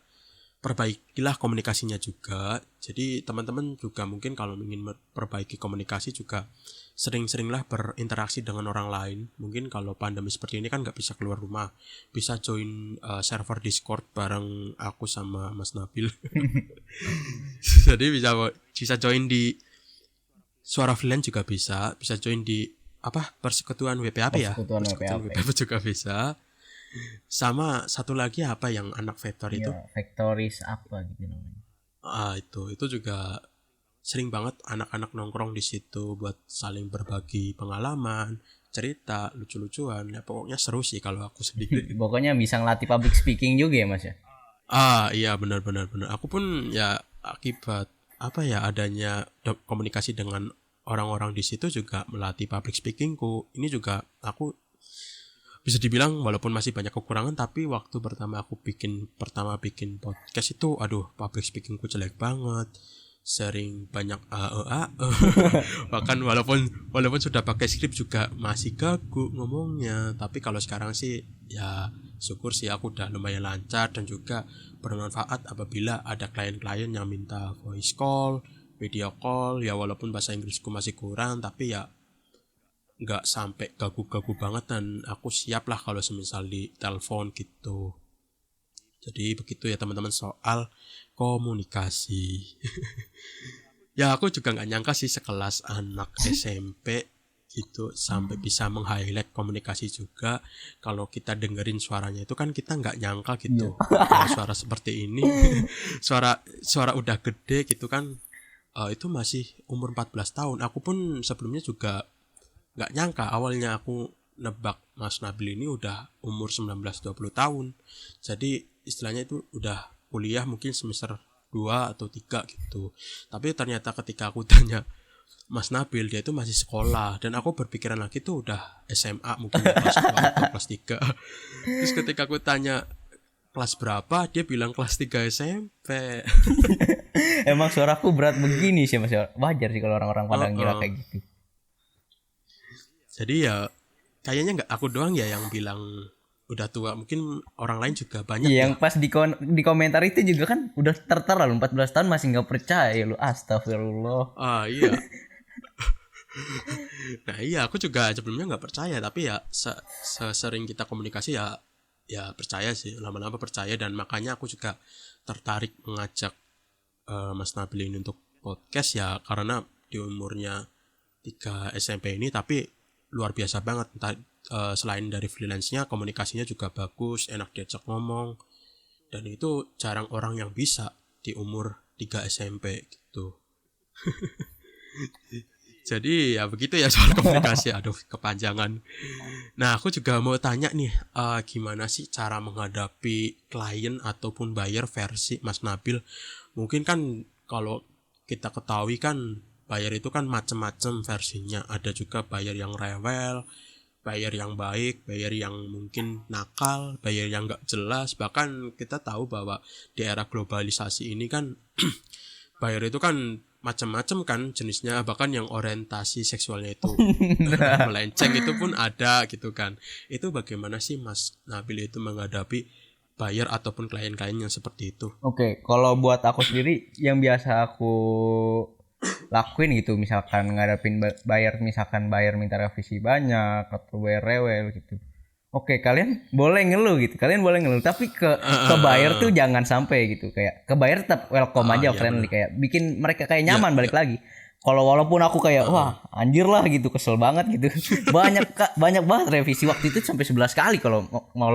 perbaikilah komunikasinya juga. Jadi teman-teman juga mungkin kalau ingin memperbaiki komunikasi juga sering-seringlah berinteraksi dengan orang lain. Mungkin kalau pandemi seperti ini kan nggak bisa keluar rumah, bisa join server Discord bareng aku sama Mas Nabil. Jadi bisa join di Suara Freelance juga bisa join di persekutuan WPAP ya. Persekutuan WPAP juga bisa. Sama satu lagi apa yang anak vektor itu? Vektoris apa gitu namanya. Itu juga sering banget anak-anak nongkrong di situ buat saling berbagi pengalaman, cerita, lucu-lucuan. Ya pokoknya seru sih kalau aku sendiri. Pokoknya bisa ngelatih public speaking juga ya Mas ya. Iya benar. Aku pun ya akibat adanya komunikasi dengan orang-orang di situ juga melatih public speakingku. Ini juga aku bisa dibilang walaupun masih banyak kekurangan, tapi waktu pertama bikin podcast itu public speakingku jelek banget, sering banyak bahkan walaupun sudah pakai skrip juga masih gagu ngomongnya. Tapi kalau sekarang sih ya syukur sih aku udah lumayan lancar dan juga bermanfaat apabila ada klien-klien yang minta voice call, video call. Ya walaupun bahasa Inggrisku masih kurang, tapi ya nggak sampai gagu-gagu banget, dan aku siap lah kalau semisal di telepon gitu. Jadi begitu ya teman-teman soal komunikasi. Ya aku juga nggak nyangka sih sekelas anak SMP gitu sampai bisa meng-highlight komunikasi juga. Kalau kita dengerin suaranya itu kan kita nggak nyangka gitu. Kalau suara seperti ini, suara suara udah gede gitu kan, itu masih umur 14 tahun. Aku pun sebelumnya juga nggak nyangka, awalnya aku nebak Mas Nabil ini udah umur 19-20 tahun. Jadi istilahnya itu udah kuliah mungkin semester 2 atau 3 gitu. Tapi ternyata ketika aku tanya Mas Nabil, dia itu masih sekolah, dan aku berpikiran lagi tuh udah SMA mungkin kelas 2 atau kelas 3. Terus ketika aku tanya kelas berapa, dia bilang kelas 3 SMP. Emang suaraku berat begini sih Mas. Wajar sih kalau orang-orang pada ngira kayak gitu. Jadi ya kayaknya nggak aku doang ya yang bilang udah tua, mungkin orang lain juga banyak Iya, ya. yang pas di komentar itu juga kan udah tertera lu 14 tahun masih nggak percaya lu. Astagfirullah. Iya. Nah iya, aku juga sebelumnya nggak percaya, tapi ya sering kita komunikasi ya percaya sih, lama-lama percaya, dan makanya aku juga tertarik mengajak Mas Nabil ini untuk podcast ya, karena di umurnya 3 SMP ini tapi luar biasa banget. Entah, selain dari freelance-nya, komunikasinya juga bagus, enak diajak ngomong, dan itu jarang orang yang bisa di umur 3 SMP gitu. Jadi ya begitu ya soal komunikasi. Aduh, kepanjangan. Nah, aku juga mau tanya nih, gimana sih cara menghadapi klien ataupun buyer versi Mas Nabil? Mungkin kan kalau kita ketahui kan buyer itu kan macam-macam versinya. Ada juga buyer yang rewel, buyer yang baik, buyer yang mungkin nakal, buyer yang nggak jelas. Bahkan kita tahu bahwa di era globalisasi ini kan buyer itu kan macam-macam kan jenisnya, bahkan yang orientasi seksualnya itu melenceng itu pun ada gitu kan. Itu bagaimana sih Mas Nabil itu menghadapi buyer ataupun klien-klien yang seperti itu? Oke, kalau buat aku sendiri yang biasa aku lakuin gitu, misalkan ngadapin buyer, misalkan buyer minta revisi banyak atau buyer rewel gitu. Oke, kalian boleh ngeluh gitu. Kalian boleh ngeluh, tapi ke buyer tuh jangan sampai gitu. Kayak ke buyer tetap welcome aja, iya, friendly, bener. kayak bikin mereka kayak nyaman balik lagi. Kalau walaupun aku kayak wah, anjir lah gitu, kesel banget gitu. banyak banget revisi waktu itu sampai 11 kali kalau mau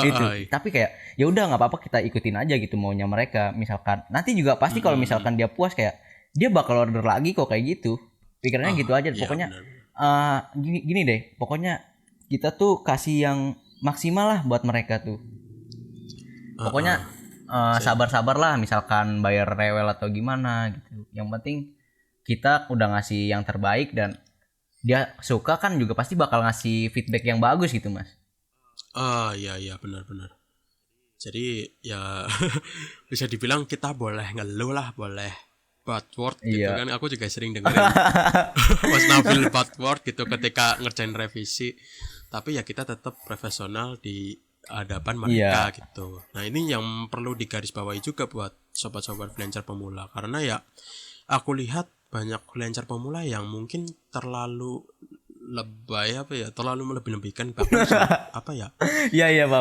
itu. Tapi kayak ya udah enggak apa-apa, kita ikutin aja gitu maunya mereka. Misalkan nanti juga pasti kalau misalkan dia puas, kayak dia bakal order lagi kok, kayak gitu. Pikirannya gitu aja. Pokoknya gini deh, pokoknya kita tuh kasih yang maksimal lah buat mereka tuh. Pokoknya sabar-sabar lah, misalkan bayar rewel atau gimana gitu. Yang penting kita udah ngasih yang terbaik, dan dia suka kan juga pasti bakal ngasih feedback yang bagus gitu, Mas. Iya benar-benar. Jadi ya bisa dibilang kita boleh ngeluh lah, boleh bad word gitu kan. Aku juga sering dengerin Mas Nabil bad word gitu ketika ngerjain revisi. Tapi ya kita tetap profesional di hadapan mereka gitu. Nah ini yang perlu digarisbawahi juga buat sobat-sobat freelancer pemula, karena ya aku lihat banyak freelancer pemula yang mungkin terlalu lebay terlalu melebih-lebihkan, bahkan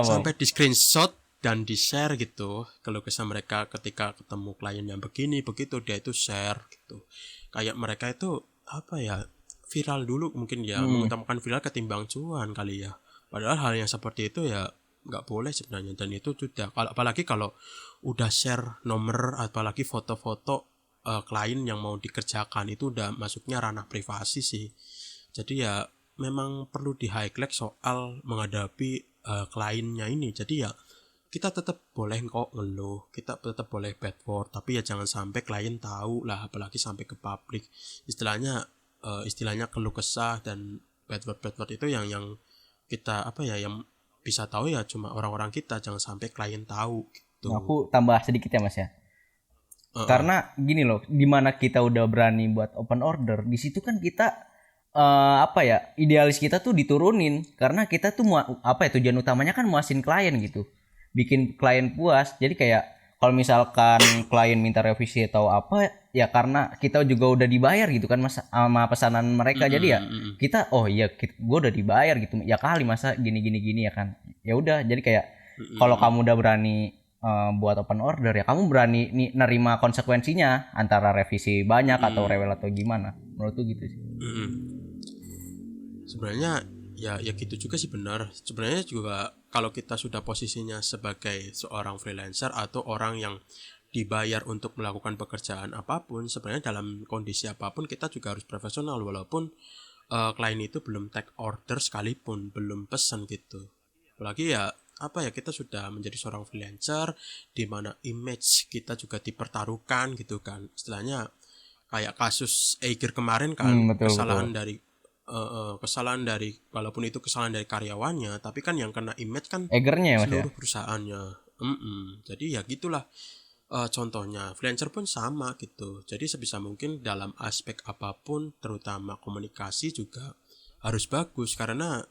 sampai di screenshot dan di share gitu kalau kesah mereka ketika ketemu klien yang begini begitu, dia itu share gitu. Kayak mereka itu viral dulu mungkin ya, mengutamakan viral ketimbang cuan kali ya. Padahal hal yang seperti itu ya nggak boleh sebenarnya, dan itu sudah apalagi kalau udah share nomor, apalagi foto-foto klien yang mau dikerjakan, itu udah masuknya ranah privasi sih. Jadi ya memang perlu di highlight soal menghadapi kliennya ini. Jadi ya kita tetap boleh kok ngeluh, kita tetap boleh bad word, tapi ya jangan sampai klien tahu lah, apalagi sampai ke publik. Istilahnya keluh kesah dan bad word itu yang kita yang bisa tahu ya cuma orang-orang kita, jangan sampai klien tahu gitu. Nah, aku tambah sedikit ya Mas ya. Karena gini loh, dimana kita udah berani buat open order, di situ kan kita idealis kita tuh diturunin, karena kita tuh tujuan utamanya kan muasin klien gitu, bikin klien puas. Jadi kayak kalau misalkan klien minta revisi atau apa ya, karena kita juga udah dibayar gitu kan Mas sama pesanan mereka. Jadi ya kita gue udah dibayar gitu ya, kali masa gini ya kan. Ya udah, jadi kayak kalau kamu udah berani buat open order ya kamu berani nerima konsekuensinya antara revisi banyak atau rewel atau gimana. Menurutku gitu sih. Sebenarnya ya gitu juga sih, benar. Sebenarnya juga kalau kita sudah posisinya sebagai seorang freelancer atau orang yang dibayar untuk melakukan pekerjaan apapun, sebenarnya dalam kondisi apapun kita juga harus profesional, walaupun klien itu belum take order sekalipun, belum pesan gitu. Apalagi kita sudah menjadi seorang freelancer di mana image kita juga dipertaruhkan gitu kan. Istilahnya kayak kasus Eiger kemarin kan, Betul, kesalahan betul. dari walaupun itu kesalahan dari karyawannya, tapi kan yang kena image kan Egernya ya mas ya. seluruh perusahaannya. Jadi ya gitulah. Contohnya freelancer pun sama gitu. Jadi sebisa mungkin dalam aspek apapun, terutama komunikasi juga harus bagus, karena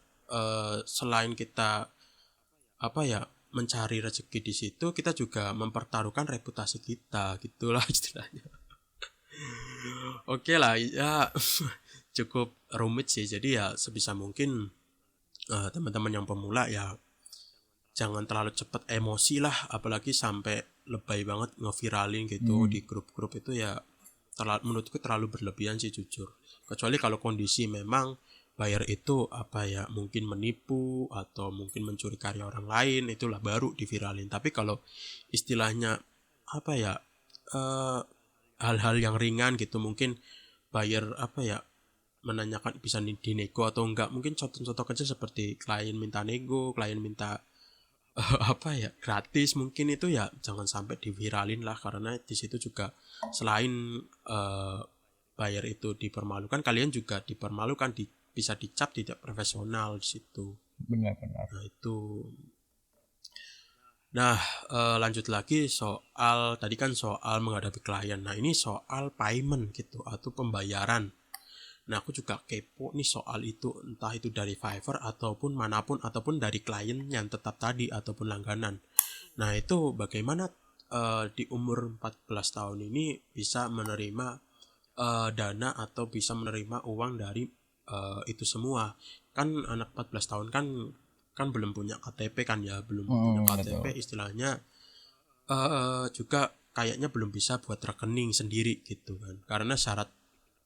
selain kita mencari rezeki di situ, kita juga mempertaruhkan reputasi kita, gitulah istilahnya. Oke lah ya. Cukup rumit sih. Jadi ya sebisa mungkin teman-teman yang pemula ya jangan terlalu cepat emosi lah, apalagi sampai lebay banget ngeviralin gitu di grup-grup. Itu ya menurutku terlalu berlebihan sih jujur. Kecuali kalau kondisi memang buyer itu mungkin menipu atau mungkin mencuri karya orang lain, itulah baru diviralin. Tapi kalau istilahnya hal-hal yang ringan gitu, mungkin buyer menanyakan bisa dinego atau enggak, mungkin contoh-contoh kecil seperti klien minta nego, klien minta gratis, mungkin itu ya jangan sampai diviralin lah, karena di situ juga selain buyer itu dipermalukan, kalian juga dipermalukan, bisa dicap tidak profesional di situ. Benar-benar. Nah itu. Nah lanjut lagi soal tadi kan soal menghadapi klien. Nah ini soal payment gitu atau pembayaran. Nah aku juga kepo nih soal itu, entah itu dari Fiverr ataupun manapun, ataupun dari klien yang tetap tadi ataupun langganan. Nah itu bagaimana di umur 14 tahun ini bisa menerima dana atau bisa menerima uang dari itu semua. Kan anak 14 tahun kan belum punya KTP kan ya, belum punya KTP, Betul. istilahnya juga kayaknya belum bisa buat rekening sendiri gitu kan, karena syarat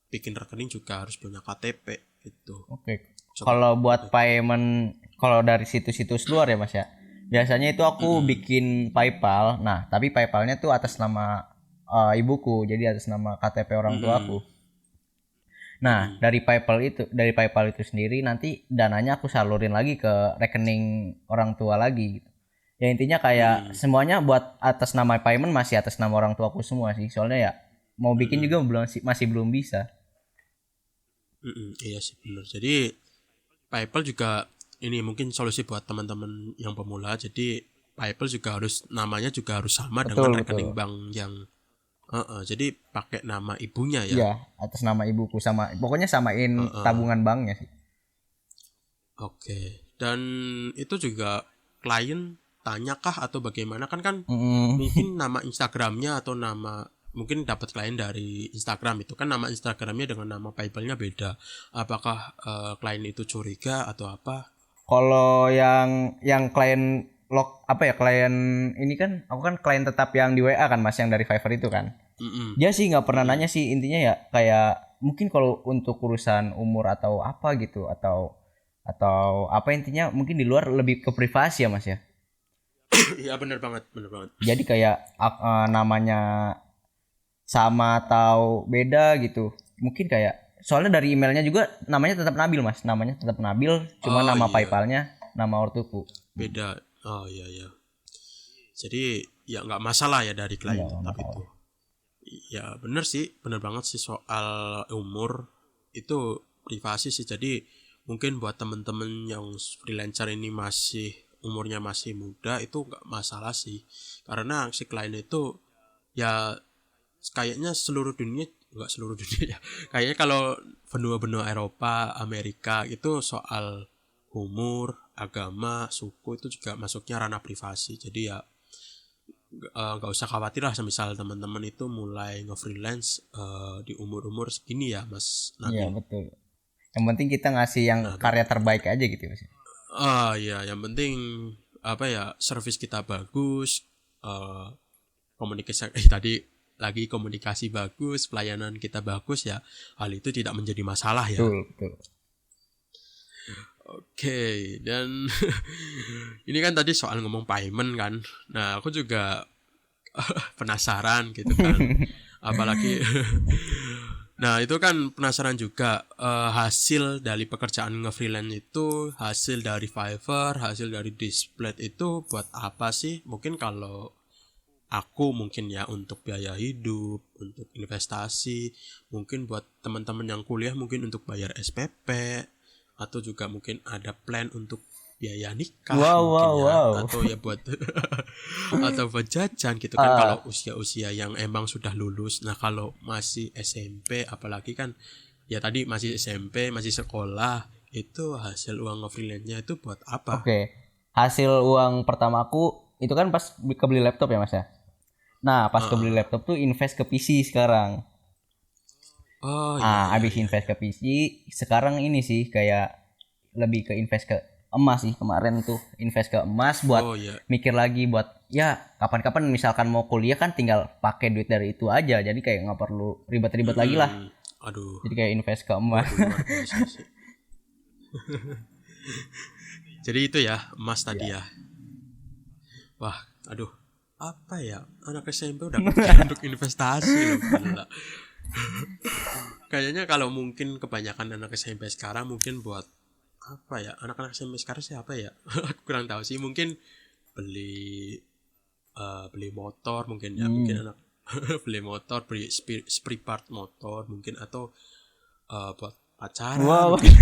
bikin rekening juga harus punya KTP gitu. Oke. Kalau buat payment, kalau dari situs-situs luar ya mas ya, biasanya itu aku bikin PayPal. Nah tapi PayPalnya tuh atas nama ibuku, jadi atas nama KTP orang tua aku. Nah dari PayPal itu sendiri nanti dananya aku salurin lagi ke rekening orang tua lagi. Gitu. Ya intinya kayak semuanya buat atas nama payment masih atas nama orang tuaku semua sih. Soalnya ya mau bikin juga masih belum bisa. Iya sih benar. Jadi PayPal juga ini mungkin solusi buat teman-teman yang pemula. Jadi PayPal juga namanya juga harus sama dengan Betul, rekening betul. bank yang jadi pakai nama ibunya ya. Iya, atas nama ibuku sama pokoknya samain tabungan banknya sih. Oke. Dan itu juga klien tanyakah atau bagaimana, kan Mm, mungkin nama Instagramnya atau mungkin dapat klien dari Instagram, itu kan nama Instagramnya dengan nama PayPalnya beda. Apakah klien itu curiga atau apa? Kalau yang klien klien ini kan aku kan klien tetap yang di WA kan Mas, yang dari Fiverr itu kan. Dia sih nggak pernah nanya sih, intinya ya kayak mungkin kalau untuk urusan umur atau apa gitu atau apa, intinya mungkin di luar lebih ke privasi ya Mas ya. Iya benar banget, benar banget. Jadi kayak namanya sama atau beda gitu. Mungkin kayak soalnya dari emailnya juga namanya tetap Nabil Mas, namanya tetap Nabil, cuma Oh nama iya, PayPalnya nama ortuku. beda. Oh iya ya. Jadi ya nggak masalah ya dari klien Enggak tetap masalah. itu. Ya bener sih, bener banget sih soal umur itu privasi sih. Jadi mungkin buat temen-temen yang freelancer ini masih umurnya masih muda, itu nggak masalah sih, karena si klien itu ya kayaknya seluruh dunia, nggak seluruh dunia ya, kayaknya kalau benua-benua Eropa, Amerika itu soal umur, agama, suku itu juga masuknya ranah privasi. Jadi ya nggak usah khawatir lah, semisal teman-teman itu mulai nge-freelance di umur-umur segini ya Mas Iya Nabil. betul. Yang penting kita ngasih yang Nah karya terbaik aja gitu Mas. ya yang penting service kita bagus, komunikasi tadi lagi komunikasi bagus, pelayanan kita bagus ya, hal itu tidak menjadi masalah ya. Betul. Oke, dan ini kan tadi soal ngomong payment kan. Nah, aku juga penasaran gitu kan. Apalagi nah, itu kan penasaran juga hasil dari pekerjaan nge-freelance itu, hasil dari Fiverr, hasil dari Displayed itu buat apa sih? Mungkin kalau aku mungkin ya untuk biaya hidup, untuk investasi, mungkin buat teman-teman yang kuliah mungkin untuk bayar SPP, atau juga mungkin ada plan untuk biaya nikah mungkin ya, atau ya buat atau buat jajan gitu kan kalau usia-usia yang emang sudah lulus. Nah, kalau masih SMP apalagi kan ya tadi masih SMP, masih sekolah, itu hasil uang freelance-nya itu buat apa? Oke. Hasil uang pertamaku itu kan pas kebeli laptop ya Mas ya. Nah, pas kebeli laptop tuh invest ke PC sekarang. Oh iya. Abis invest ke PC, sekarang ini sih kayak lebih ke invest ke emas sih. Kemarin tuh invest ke emas buat mikir lagi buat ya kapan-kapan misalkan mau kuliah kan tinggal pakai duit dari itu aja. Jadi kayak nggak perlu ribet-ribet lagi lah. Aduh. Jadi kayak invest ke emas. Jadi itu ya emas tadi ya. Wah, aduh. Apa ya? Anak SMP udah kepikiran untuk investasi loh. Gila. Kayaknya kalau mungkin kebanyakan anak SMP sekarang mungkin buat apa ya, anak-anak SMP sekarang siapa ya? Aku kurang tahu sih, mungkin beli motor mungkin ya, mungkin anak beli motor, beli spare part motor mungkin, atau buat pacaran mungkin,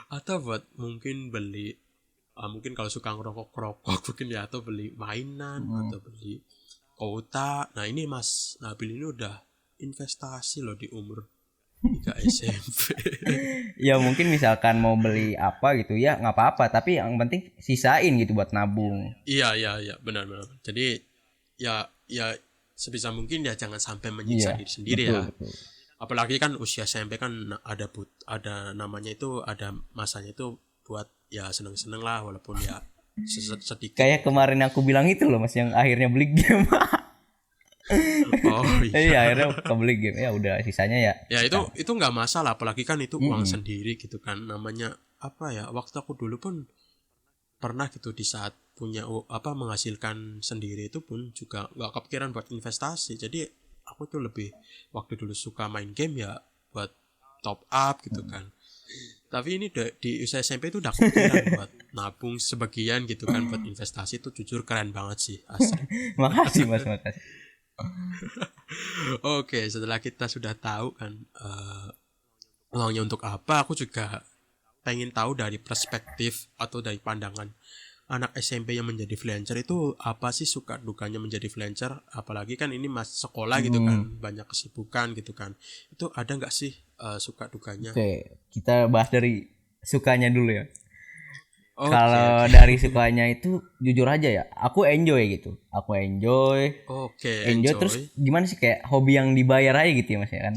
atau buat mungkin beli mungkin kalau suka ngerokok mungkin ya, atau beli mainan atau beli kota. Nah, ini Mas Nabil ini udah investasi loh di umur 3 SMP. Ya mungkin misalkan mau beli apa gitu ya nggak apa-apa, tapi yang penting sisain gitu buat nabung. Iya benar. Jadi ya sebisa mungkin ya jangan sampai menyiksa diri sendiri, betul. Apalagi kan usia SMP kan ada namanya itu, ada masanya itu buat ya seneng-seneng lah, walaupun ya sedikit. Kayak kemarin aku bilang itu loh Mas, yang akhirnya beli game. Oh iya. Akhirnya kebeli game, ya udah sisanya ya. Ya itu nggak masalah, apalagi kan itu uang sendiri gitu kan. Namanya apa ya? Waktu aku dulu pun pernah gitu, di saat punya menghasilkan sendiri itu pun juga nggak kepikiran buat investasi. Jadi aku tuh lebih waktu dulu suka main game ya buat top up gitu kan. Tapi ini di usia SMP itu udah kepikiran buat nabung sebagian gitu kan buat investasi. Itu jujur keren banget sih, asli. Makasih Mas, makasih. Oke, setelah kita sudah tahu kan uangnya untuk apa, aku juga pengen tahu dari perspektif atau dari pandangan anak SMP yang menjadi freelancer itu apa sih suka dukanya menjadi freelancer. Apalagi kan ini masih sekolah gitu kan, banyak kesibukan gitu kan. Itu ada nggak sih suka dukanya? Oke, kita bahas dari sukanya dulu ya. Kalau dari sukanya itu jujur aja ya, aku enjoy gitu. Aku enjoy. Enjoy terus gimana sih, kayak hobi yang dibayar aja gitu ya Mas ya kan.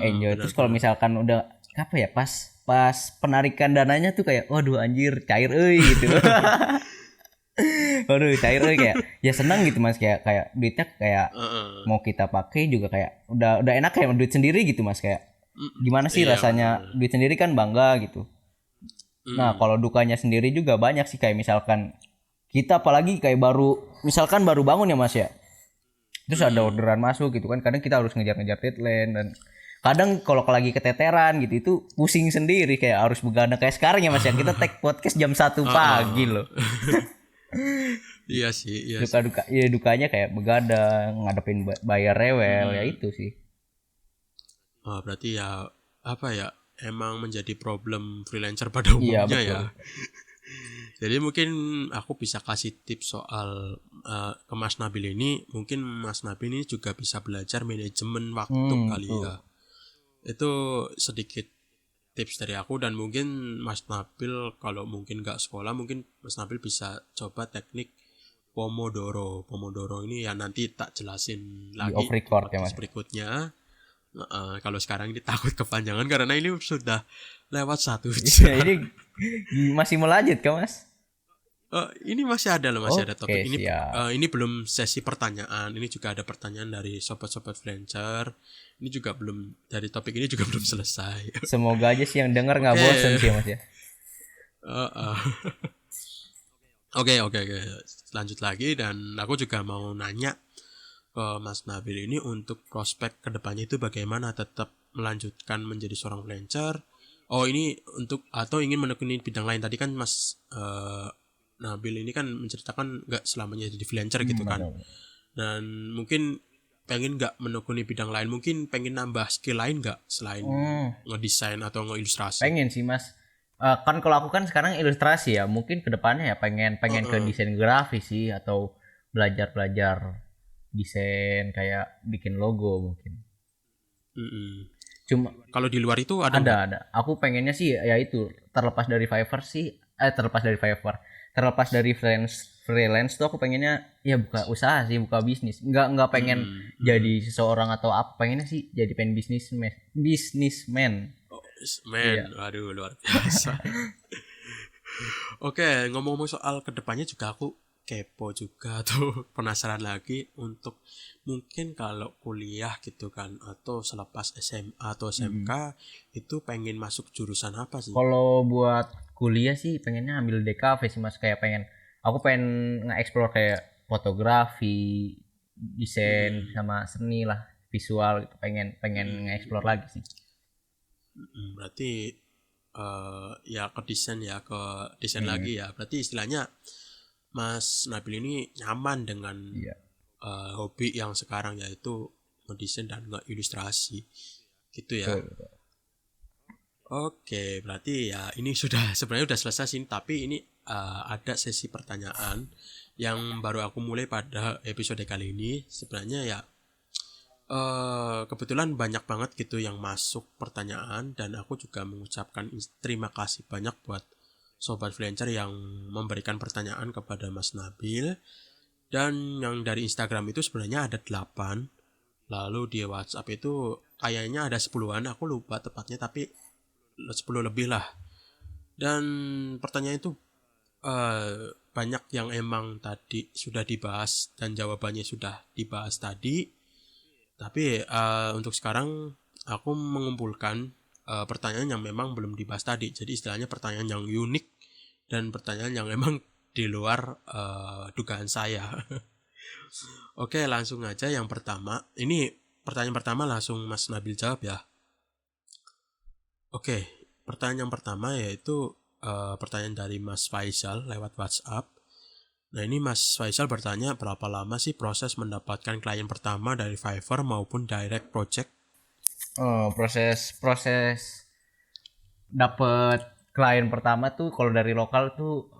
Enjoy terus kalau misalkan udah apa ya, pas penarikan dananya tuh kayak waduh anjir cair gitu. Waduh cair kayak ya senang gitu Mas, kayak duitnya kayak mau kita pakai juga kayak udah enak kayak duit sendiri gitu Mas, kayak gimana sih rasanya duit sendiri kan bangga gitu. Nah, kalau dukanya sendiri juga banyak sih, kayak misalkan kita apalagi kayak baru bangun ya Mas ya. Terus ada orderan masuk gitu kan, kadang kita harus ngejar-ngejar deadline, dan kadang kalau lagi keteteran gitu itu pusing sendiri, kayak harus begadang kayak sekarang ya Mas ya. Kita tag podcast jam 1 pagi loh. Iya sih. Dukanya kayak begadang, ngadepin bayar rewel, ya itu sih. Oh, berarti ya apa ya, emang menjadi problem freelancer pada umumnya ya. Jadi mungkin aku bisa kasih tips soal ke Mas Nabil ini. Mungkin Mas Nabil ini juga bisa belajar manajemen waktu kali ya. Itu sedikit tips dari aku, dan mungkin Mas Nabil kalau mungkin nggak sekolah, mungkin Mas Nabil bisa coba teknik Pomodoro. Pomodoro ini ya nanti tak jelasin lagi di record ya Mas berikutnya. Kalau sekarang ini takut kepanjangan karena ini sudah lewat 1 jam. Ini masih mau lanjut kan Mas? Ini masih ada loh, masih ada Oke, topik ini. siap. Ini belum sesi pertanyaan. Ini juga ada pertanyaan dari sobat-sobat freelancer. Ini juga belum, dari topik ini juga belum selesai. Semoga aja sih yang denger nggak Oke. bosen sih Mas ya. Uh, uh. Oke. Lanjut lagi, dan aku juga mau nanya ke Mas Nabil ini untuk prospek kedepannya itu bagaimana, tetap melanjutkan menjadi seorang freelancer. Oh, ini untuk atau ingin menekuni bidang lain. Tadi kan Mas Nabil ini kan menceritakan nggak selamanya jadi freelancer gitu kan. Benar. Dan mungkin pengen nggak menekuni bidang lain, mungkin pengen nambah skill lain nggak selain ngedesain atau ngeilustrasi. Pengen sih Mas. Kan kalau aku kan sekarang ilustrasi ya, mungkin kedepannya ya pengen ke desain grafis sih, atau belajar desain kayak bikin logo mungkin. Cuma Kalau di luar itu ada nggak? ada. Aku pengennya sih ya itu, terlepas dari Fiverr, terlepas dari freelance tuh aku pengennya ya buka usaha sih, buka bisnis. Nggak pengen jadi seseorang atau apa, pengennya sih jadi bisnismen. Man, waduh, luar biasa. Oke, ngomong-ngomong soal kedepannya juga aku kepo juga tuh, penasaran lagi untuk mungkin kalau kuliah gitu kan, atau selepas SMA atau SMK itu pengen masuk jurusan apa sih? Kalau buat kuliah sih pengennya ambil DKV sih Mas, kayak aku pengen nge-explore kayak fotografi, desain sama seni lah, visual gitu, pengen nge-explore lagi sih. Berarti ya ke desain lagi ya. Berarti istilahnya Mas Nabil ini nyaman dengan hobi yang sekarang, yaitu mendesain dan nge-ilustrasi gitu ya. Oke, berarti ya ini sebenarnya udah selesai sih, tapi ini ada sesi pertanyaan yang baru aku mulai pada episode kali ini. Sebenarnya ya kebetulan banyak banget gitu yang masuk pertanyaan, dan aku juga mengucapkan terima kasih banyak buat sobat freelancer yang memberikan pertanyaan kepada Mas Nabil. Dan yang dari Instagram itu sebenarnya ada 8, lalu di WhatsApp itu kayaknya ada 10-an, aku lupa tepatnya, tapi 10 lebih lah. Dan pertanyaan itu banyak yang emang tadi sudah dibahas dan jawabannya sudah dibahas tadi. Tapi untuk sekarang aku mengumpulkan pertanyaan yang memang belum dibahas tadi. Jadi istilahnya pertanyaan yang unik dan pertanyaan yang memang di luar dugaan saya. Oke, langsung aja yang pertama. Ini pertanyaan pertama langsung Mas Nabil jawab ya. Oke, pertanyaan yang pertama yaitu pertanyaan dari Mas Faisal lewat WhatsApp. Nah, ini Mas Faisal bertanya, berapa lama sih proses mendapatkan klien pertama dari Fiverr maupun direct project? Proses dapet klien pertama tuh kalau dari lokal tuh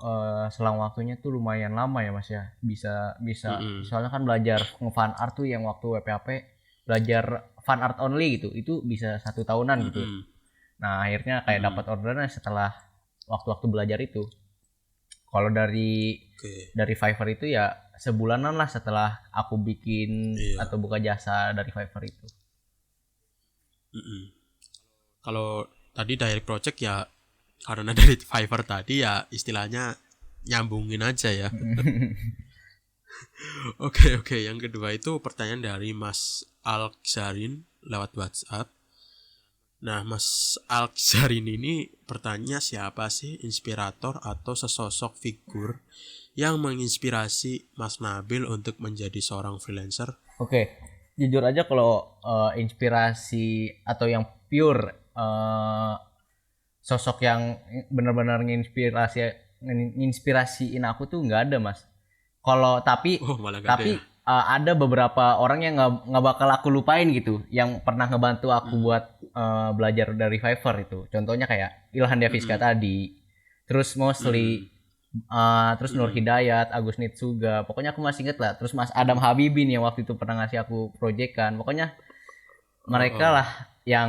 selang waktunya tuh lumayan lama ya Mas ya. Bisa soalnya kan belajar nge-fan art tuh yang waktu WPHP belajar fan art only gitu, itu bisa 1 tahunan gitu. Nah, akhirnya kayak dapat orderan setelah waktu-waktu belajar itu. Kalau dari Fiverr itu ya sebulanan lah setelah aku bikin atau buka jasa dari Fiverr itu. Kalau tadi direct project ya karena dari Fiverr tadi ya istilahnya nyambungin aja ya. Oke, yang kedua itu pertanyaan dari Mas Alksarin lewat WhatsApp. Nah, Mas Alksarin ini bertanya, siapa sih inspirator atau sesosok figur yang menginspirasi Mas Nabil untuk menjadi seorang freelancer? Oke, jujur aja kalau inspirasi atau yang pure sosok yang benar-benar nginspirasiin aku tuh nggak ada Mas. Kalau tapi ada beberapa orang yang nggak bakal aku lupain gitu, yang pernah ngebantu aku buat belajar dari Fiverr itu. Contohnya kayak Ilhan Deviska tadi, terus Mostly, terus Nur Hidayat, Agus Nitsuga. Pokoknya aku masih inget lah. Terus Mas Adam Habibin yang waktu itu pernah ngasih aku proyekan. Pokoknya mereka lah yang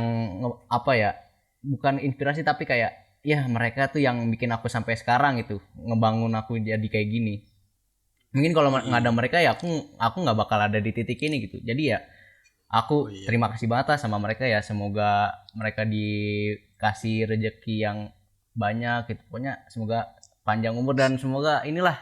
bukan inspirasi tapi kayak ya mereka tuh yang bikin aku sampai sekarang gitu, ngebangun aku jadi kayak gini. Mungkin kalau nggak ada mereka ya aku nggak bakal ada di titik ini gitu. Jadi ya aku terima kasih banget lah sama mereka ya. Semoga mereka dikasih rezeki yang banyak gitu. Pokoknya semoga panjang umur dan semoga inilah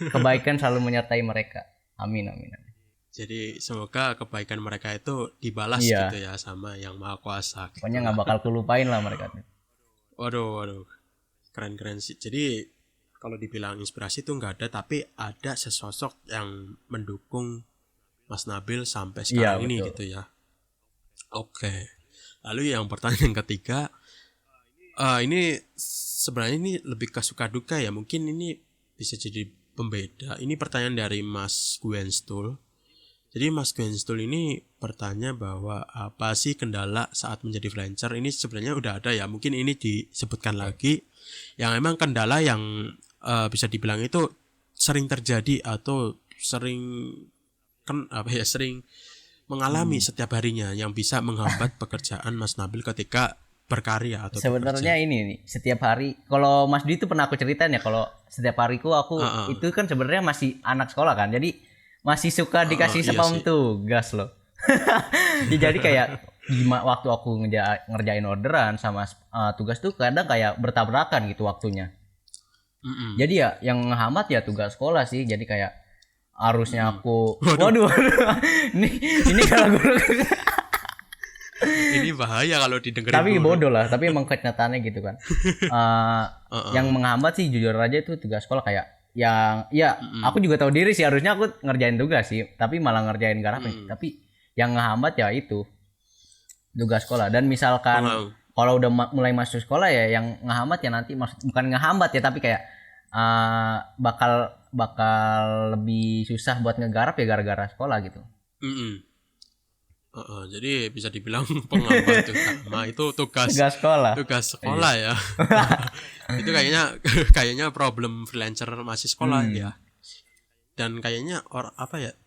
kebaikan selalu menyertai mereka. Amin amin amin. Jadi semoga kebaikan mereka itu dibalas Iya. gitu ya sama yang maha kuasa gitu Pokoknya lah. nggak bakal kulupain lah mereka. Waduh, keren sih. Jadi kalau dibilang inspirasi itu nggak ada, tapi ada sesosok yang mendukung Mas Nabil sampai sekarang Iya, ini betul. gitu ya. Oke. Lalu yang pertanyaan ketiga, ini sebenarnya ini lebih ke suka duka ya. Mungkin ini bisa jadi pembeda. Ini pertanyaan dari Mas Gwenstool. Jadi Mas Gwenstool ini bertanya bahwa apa sih kendala saat menjadi freelancer? Ini sebenarnya udah ada ya. Mungkin ini disebutkan lagi. Yang memang kendala yang bisa dibilang itu sering terjadi atau sering sering mengalami setiap harinya yang bisa menghambat pekerjaan Mas Nabil ketika berkarya atau Sebenarnya bekerja. ini nih, setiap hari kalau Mas Dwi itu pernah aku ceritain ya, kalau setiap hariku aku itu kan sebenarnya masih anak sekolah kan. Jadi masih suka dikasih Iya spam sih. tugas loh. Ya, jadi kayak waktu aku ngerjain orderan sama tugas tuh kadang kayak bertabrakan gitu waktunya. Mm-mm. Jadi ya yang ngehambat ya tugas sekolah sih. Jadi kayak harusnya aku Waduh. waduh. ini kalau guru Ini bahaya kalau didengerin tapi guru. bodoh lah, tapi emang kenyataannya gitu kan. Yang menghambat sih jujur aja itu tugas sekolah kayak yang ya aku juga tahu diri sih harusnya aku ngerjain tugas sih, tapi malah ngerjain garapnya. Tapi yang ngehambat ya itu tugas sekolah. Dan misalkan kalau udah mulai masuk sekolah ya yang ngehambat ya nanti bukan ngehambat ya, tapi kayak bakal lebih susah buat ngegarap ya gara-gara sekolah gitu. Jadi bisa dibilang penghambat utama itu tugas sekolah ya. Itu kayaknya problem freelancer masih sekolah ya. Dan kayaknya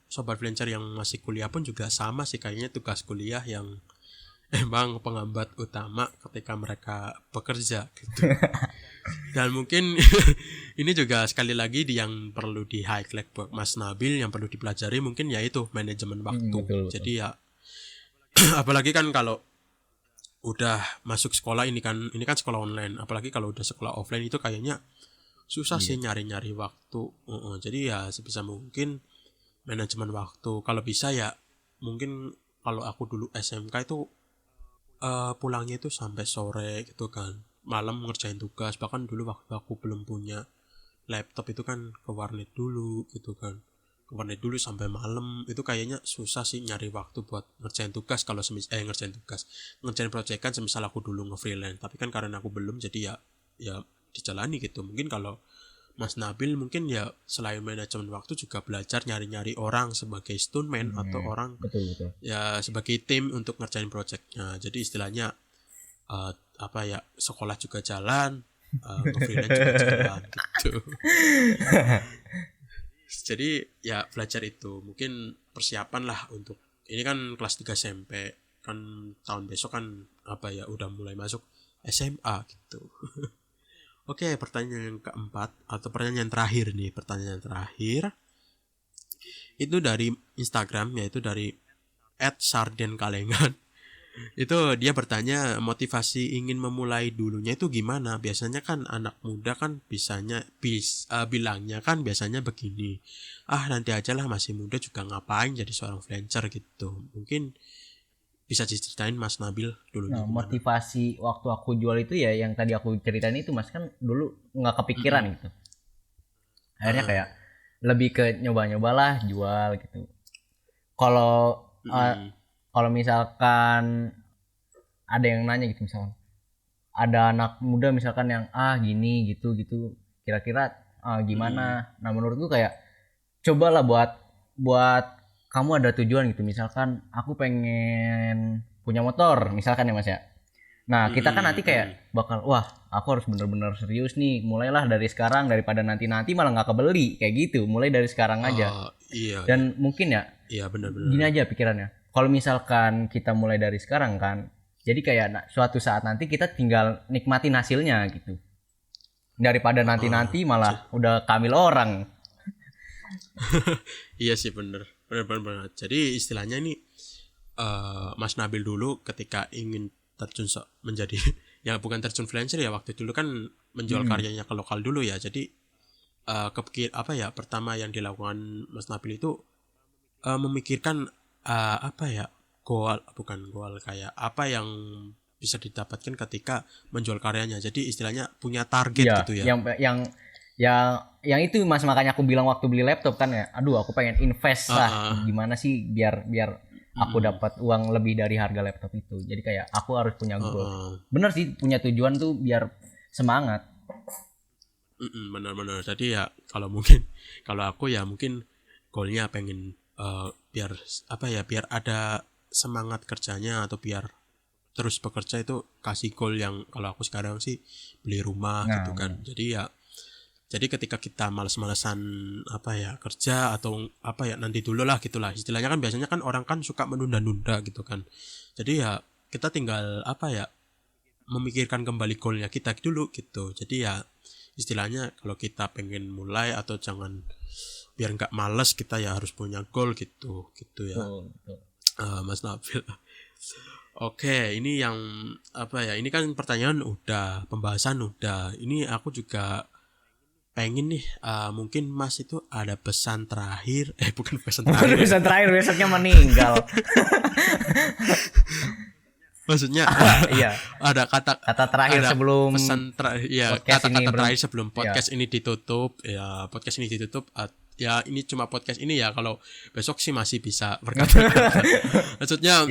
sobat freelancer yang masih kuliah pun juga sama sih, kayaknya tugas kuliah yang emang penghambat utama ketika mereka bekerja gitu. Dan mungkin ini juga sekali lagi yang perlu di highlight buat Mas Nabil, yang perlu dipelajari mungkin yaitu manajemen waktu. Betul. Jadi ya apalagi kan kalau udah masuk sekolah ini kan sekolah online, apalagi kalau udah sekolah offline itu kayaknya susah sih nyari-nyari waktu. Jadi ya sebisa mungkin manajemen waktu. Kalau bisa ya mungkin kalau aku dulu SMK itu pulangnya itu sampai sore gitu kan, malam ngerjain tugas. Bahkan dulu waktu aku belum punya laptop itu kan ke warnet dulu gitu kan, ke warnet dulu sampai malam. Itu kayaknya susah sih nyari waktu buat ngerjain tugas kalau ngerjain proyekan semisal aku dulu nge-freelance. Tapi kan karena aku belum, jadi ya dijalani gitu. Mungkin kalau Mas Nabil mungkin ya selain manajemen waktu juga belajar nyari-nyari orang sebagai stuntman atau orang Betul. ya sebagai tim untuk ngerjain proyeknya. Jadi istilahnya sekolah juga jalan, freelance juga jalan gitu. Jadi ya belajar itu mungkin persiapan lah untuk ini kan kelas 3 SMP kan, tahun besok kan udah mulai masuk SMA gitu. Oke, pertanyaan yang keempat atau pertanyaan terakhir nih, itu dari Instagram, yaitu dari @sardenkalengan. Itu dia bertanya motivasi ingin memulai dulunya itu gimana. Biasanya kan anak muda kan bilangnya kan biasanya begini, nanti aja lah, masih muda juga ngapain jadi seorang freelancer gitu. Mungkin bisa diceritain Mas Nabil dulu. Nah, motivasi waktu aku jual itu ya yang tadi aku ceritain itu Mas, kan dulu nggak kepikiran gitu. Akhirnya kayak lebih ke nyoba-nyobalah jual gitu. Kalau misalkan ada yang nanya gitu, misalkan ada anak muda misalkan yang gini gitu kira-kira gimana. Nah menurutku kayak cobalah buat kamu ada tujuan gitu. Misalkan aku pengen punya motor misalkan ya Mas ya. Nah kita kan nanti kayak bakal aku harus bener-bener serius nih, mulailah dari sekarang daripada nanti malah nggak kebeli kayak gitu. Mulai dari sekarang aja. Iya. Dan mungkin ya benar-benar gini aja pikirannya, kalau misalkan kita mulai dari sekarang kan, jadi kayak suatu saat nanti kita tinggal nikmatin hasilnya gitu, daripada nanti malah udah kamil orang. Iya sih, bener. Jadi istilahnya ini Mas Nabil dulu ketika ingin terjun menjadi ya bukan terjun freelancer ya, waktu dulu kan menjual karyanya ke lokal dulu ya. Jadi pertama yang dilakukan Mas Nabil itu memikirkan goal kayak apa yang bisa didapatkan ketika menjual karyanya. Jadi istilahnya punya target Iya, gitu ya. yang itu Mas, makanya aku bilang waktu beli laptop kan ya, aduh aku pengen invest lah, gimana sih biar aku dapat uang lebih dari harga laptop itu. Jadi kayak aku harus punya goal. Bener sih, punya tujuan tuh biar semangat. Benar-benar. Jadi ya kalau aku ya mungkin goalnya pengen biar ada semangat kerjanya, atau biar terus bekerja itu kasih goal yang kalau aku sekarang sih beli rumah gitu kan. Jadi ketika kita males-malesan kerja atau nanti dulu lah gitulah istilahnya, kan biasanya kan orang kan suka menunda-nunda gitu kan. Jadi ya kita tinggal memikirkan kembali goalnya kita dulu gitu. Jadi ya istilahnya kalau kita pengen mulai atau biar nggak males, kita ya harus punya goal gitu ya. Mas Nabil. Oke, ini yang ini kan pertanyaan udah, pembahasan udah. Ini aku juga pengen nih, mungkin Mas itu ada pesan terakhir, bukan pesan terakhir. Pesan terakhir, besoknya meninggal. Maksudnya iya. Ada kata terakhir sebelum pesan terakhir ya, kata-kata terakhir sebelum podcast ini ditutup ya. Podcast ini ditutup ya, ini cuma podcast ini ya, kalau besok sih masih bisa berkata. Maksudnya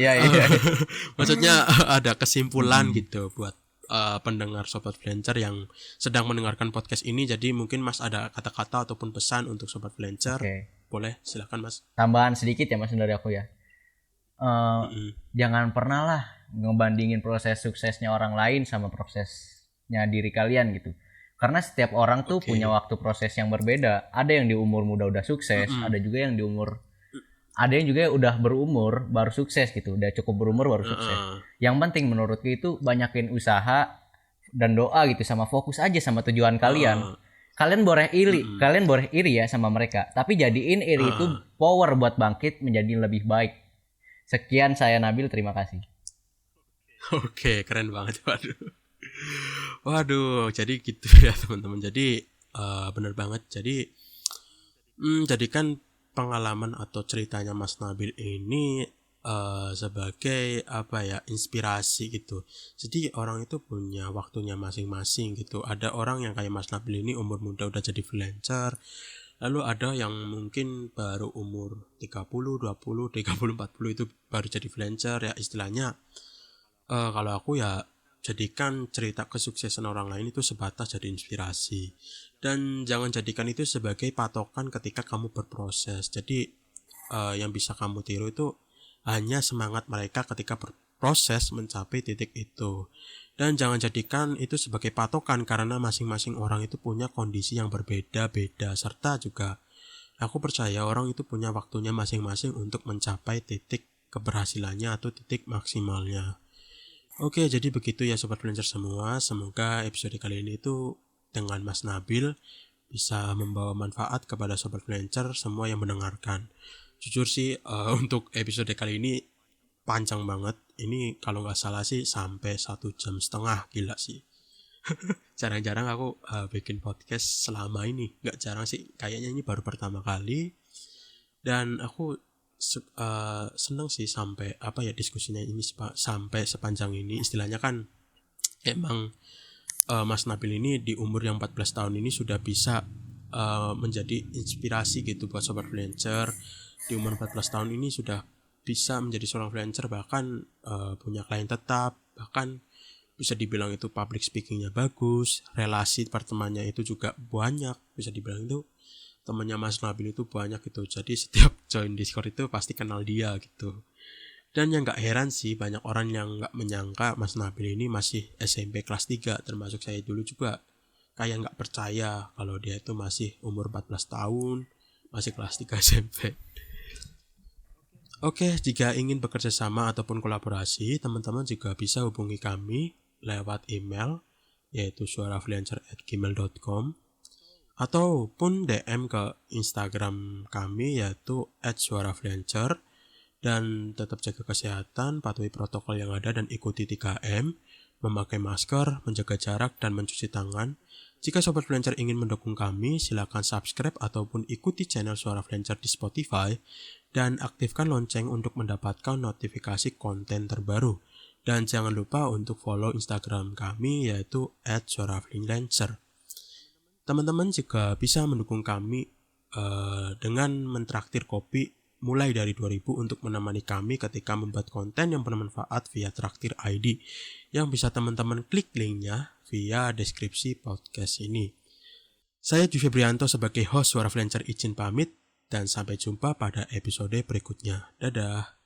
maksudnya ada kesimpulan gitu buat pendengar Sobat Freelancer yang sedang mendengarkan podcast ini. Jadi mungkin Mas ada kata-kata ataupun pesan untuk Sobat Freelancer. Boleh, silakan Mas. Tambahan sedikit ya Mas dari aku ya. Jangan pernah lah ngebandingin proses suksesnya orang lain sama prosesnya diri kalian gitu. Karena setiap orang tuh punya waktu proses yang berbeda. Ada yang di umur muda udah sukses, ada juga yang udah berumur baru sukses gitu, udah cukup berumur baru sukses. Yang penting menurutku itu banyakin usaha dan doa gitu, sama fokus aja sama tujuan kalian. Kalian boleh iri ya sama mereka, tapi jadiin iri itu power buat bangkit menjadi lebih baik. Sekian, saya Nabil, terima kasih. Oke, keren banget. Waduh, jadi gitu ya teman-teman. Jadi bener banget. Jadi jadikan pengalaman atau ceritanya Mas Nabil ini sebagai inspirasi gitu. Jadi orang itu punya waktunya masing-masing gitu. Ada orang yang kayak Mas Nabil ini umur muda udah jadi freelancer. Lalu ada yang mungkin baru umur 30, 20, 30, 40 itu baru jadi freelancer ya istilahnya. Kalau aku ya jadikan cerita kesuksesan orang lain itu sebatas jadi inspirasi, dan jangan jadikan itu sebagai patokan ketika kamu berproses. Jadi yang bisa kamu tiru itu hanya semangat mereka ketika berproses mencapai titik itu, dan jangan jadikan itu sebagai patokan karena masing-masing orang itu punya kondisi yang berbeda-beda, serta juga aku percaya orang itu punya waktunya masing-masing untuk mencapai titik keberhasilannya atau titik maksimalnya. Oke, jadi begitu ya Sobat Freelancer semua. Semoga episode kali ini itu dengan Mas Nabil bisa membawa manfaat kepada Sobat Freelancer semua yang mendengarkan. Jujur sih untuk episode kali ini panjang banget. Ini kalau nggak salah sih sampai 1,5 jam. Gila sih. Jarang-jarang aku bikin podcast selama ini. Nggak jarang sih. Kayaknya ini baru pertama kali. Dan aku senang sih sampai diskusinya ini sampai sepanjang ini. Istilahnya kan emang Mas Nabil ini di umur yang 14 tahun ini sudah bisa menjadi inspirasi gitu buat Sobat Freelancer. Di umur 14 tahun ini sudah bisa menjadi seorang freelancer, bahkan punya klien tetap, bahkan bisa dibilang itu public speakingnya bagus, relasi pertemanannya itu juga banyak, bisa dibilang itu temannya Mas Nabil itu banyak gitu. Jadi setiap join Discord itu pasti kenal dia gitu. Dan yang gak heran sih, banyak orang yang gak menyangka Mas Nabil ini masih SMP kelas 3. Termasuk saya dulu juga kayak gak percaya kalau dia itu masih umur 14 tahun, masih kelas 3 SMP. Oke, jika ingin bekerja sama ataupun kolaborasi, teman-teman juga bisa hubungi kami lewat email, yaitu suarafreelancer@gmail.com, ataupun DM ke Instagram kami yaitu @suarafreelancer. Dan tetap jaga kesehatan, patuhi protokol yang ada, dan ikuti 3M. memakai masker, menjaga jarak, dan mencuci tangan. Jika Sobat Freelancer ingin mendukung kami, silakan subscribe ataupun ikuti channel Suara Freelancer di Spotify dan aktifkan lonceng untuk mendapatkan notifikasi konten terbaru. Dan jangan lupa untuk follow Instagram kami yaitu @suarafreelancer. Teman-teman juga bisa mendukung kami dengan mentraktir kopi mulai dari 2.000 untuk menemani kami ketika membuat konten yang bermanfaat via Traktir ID yang bisa teman-teman klik linknya via deskripsi podcast ini. Saya Ju Febrianto sebagai host Suara Freelancer izin pamit dan sampai jumpa pada episode berikutnya. Dadah.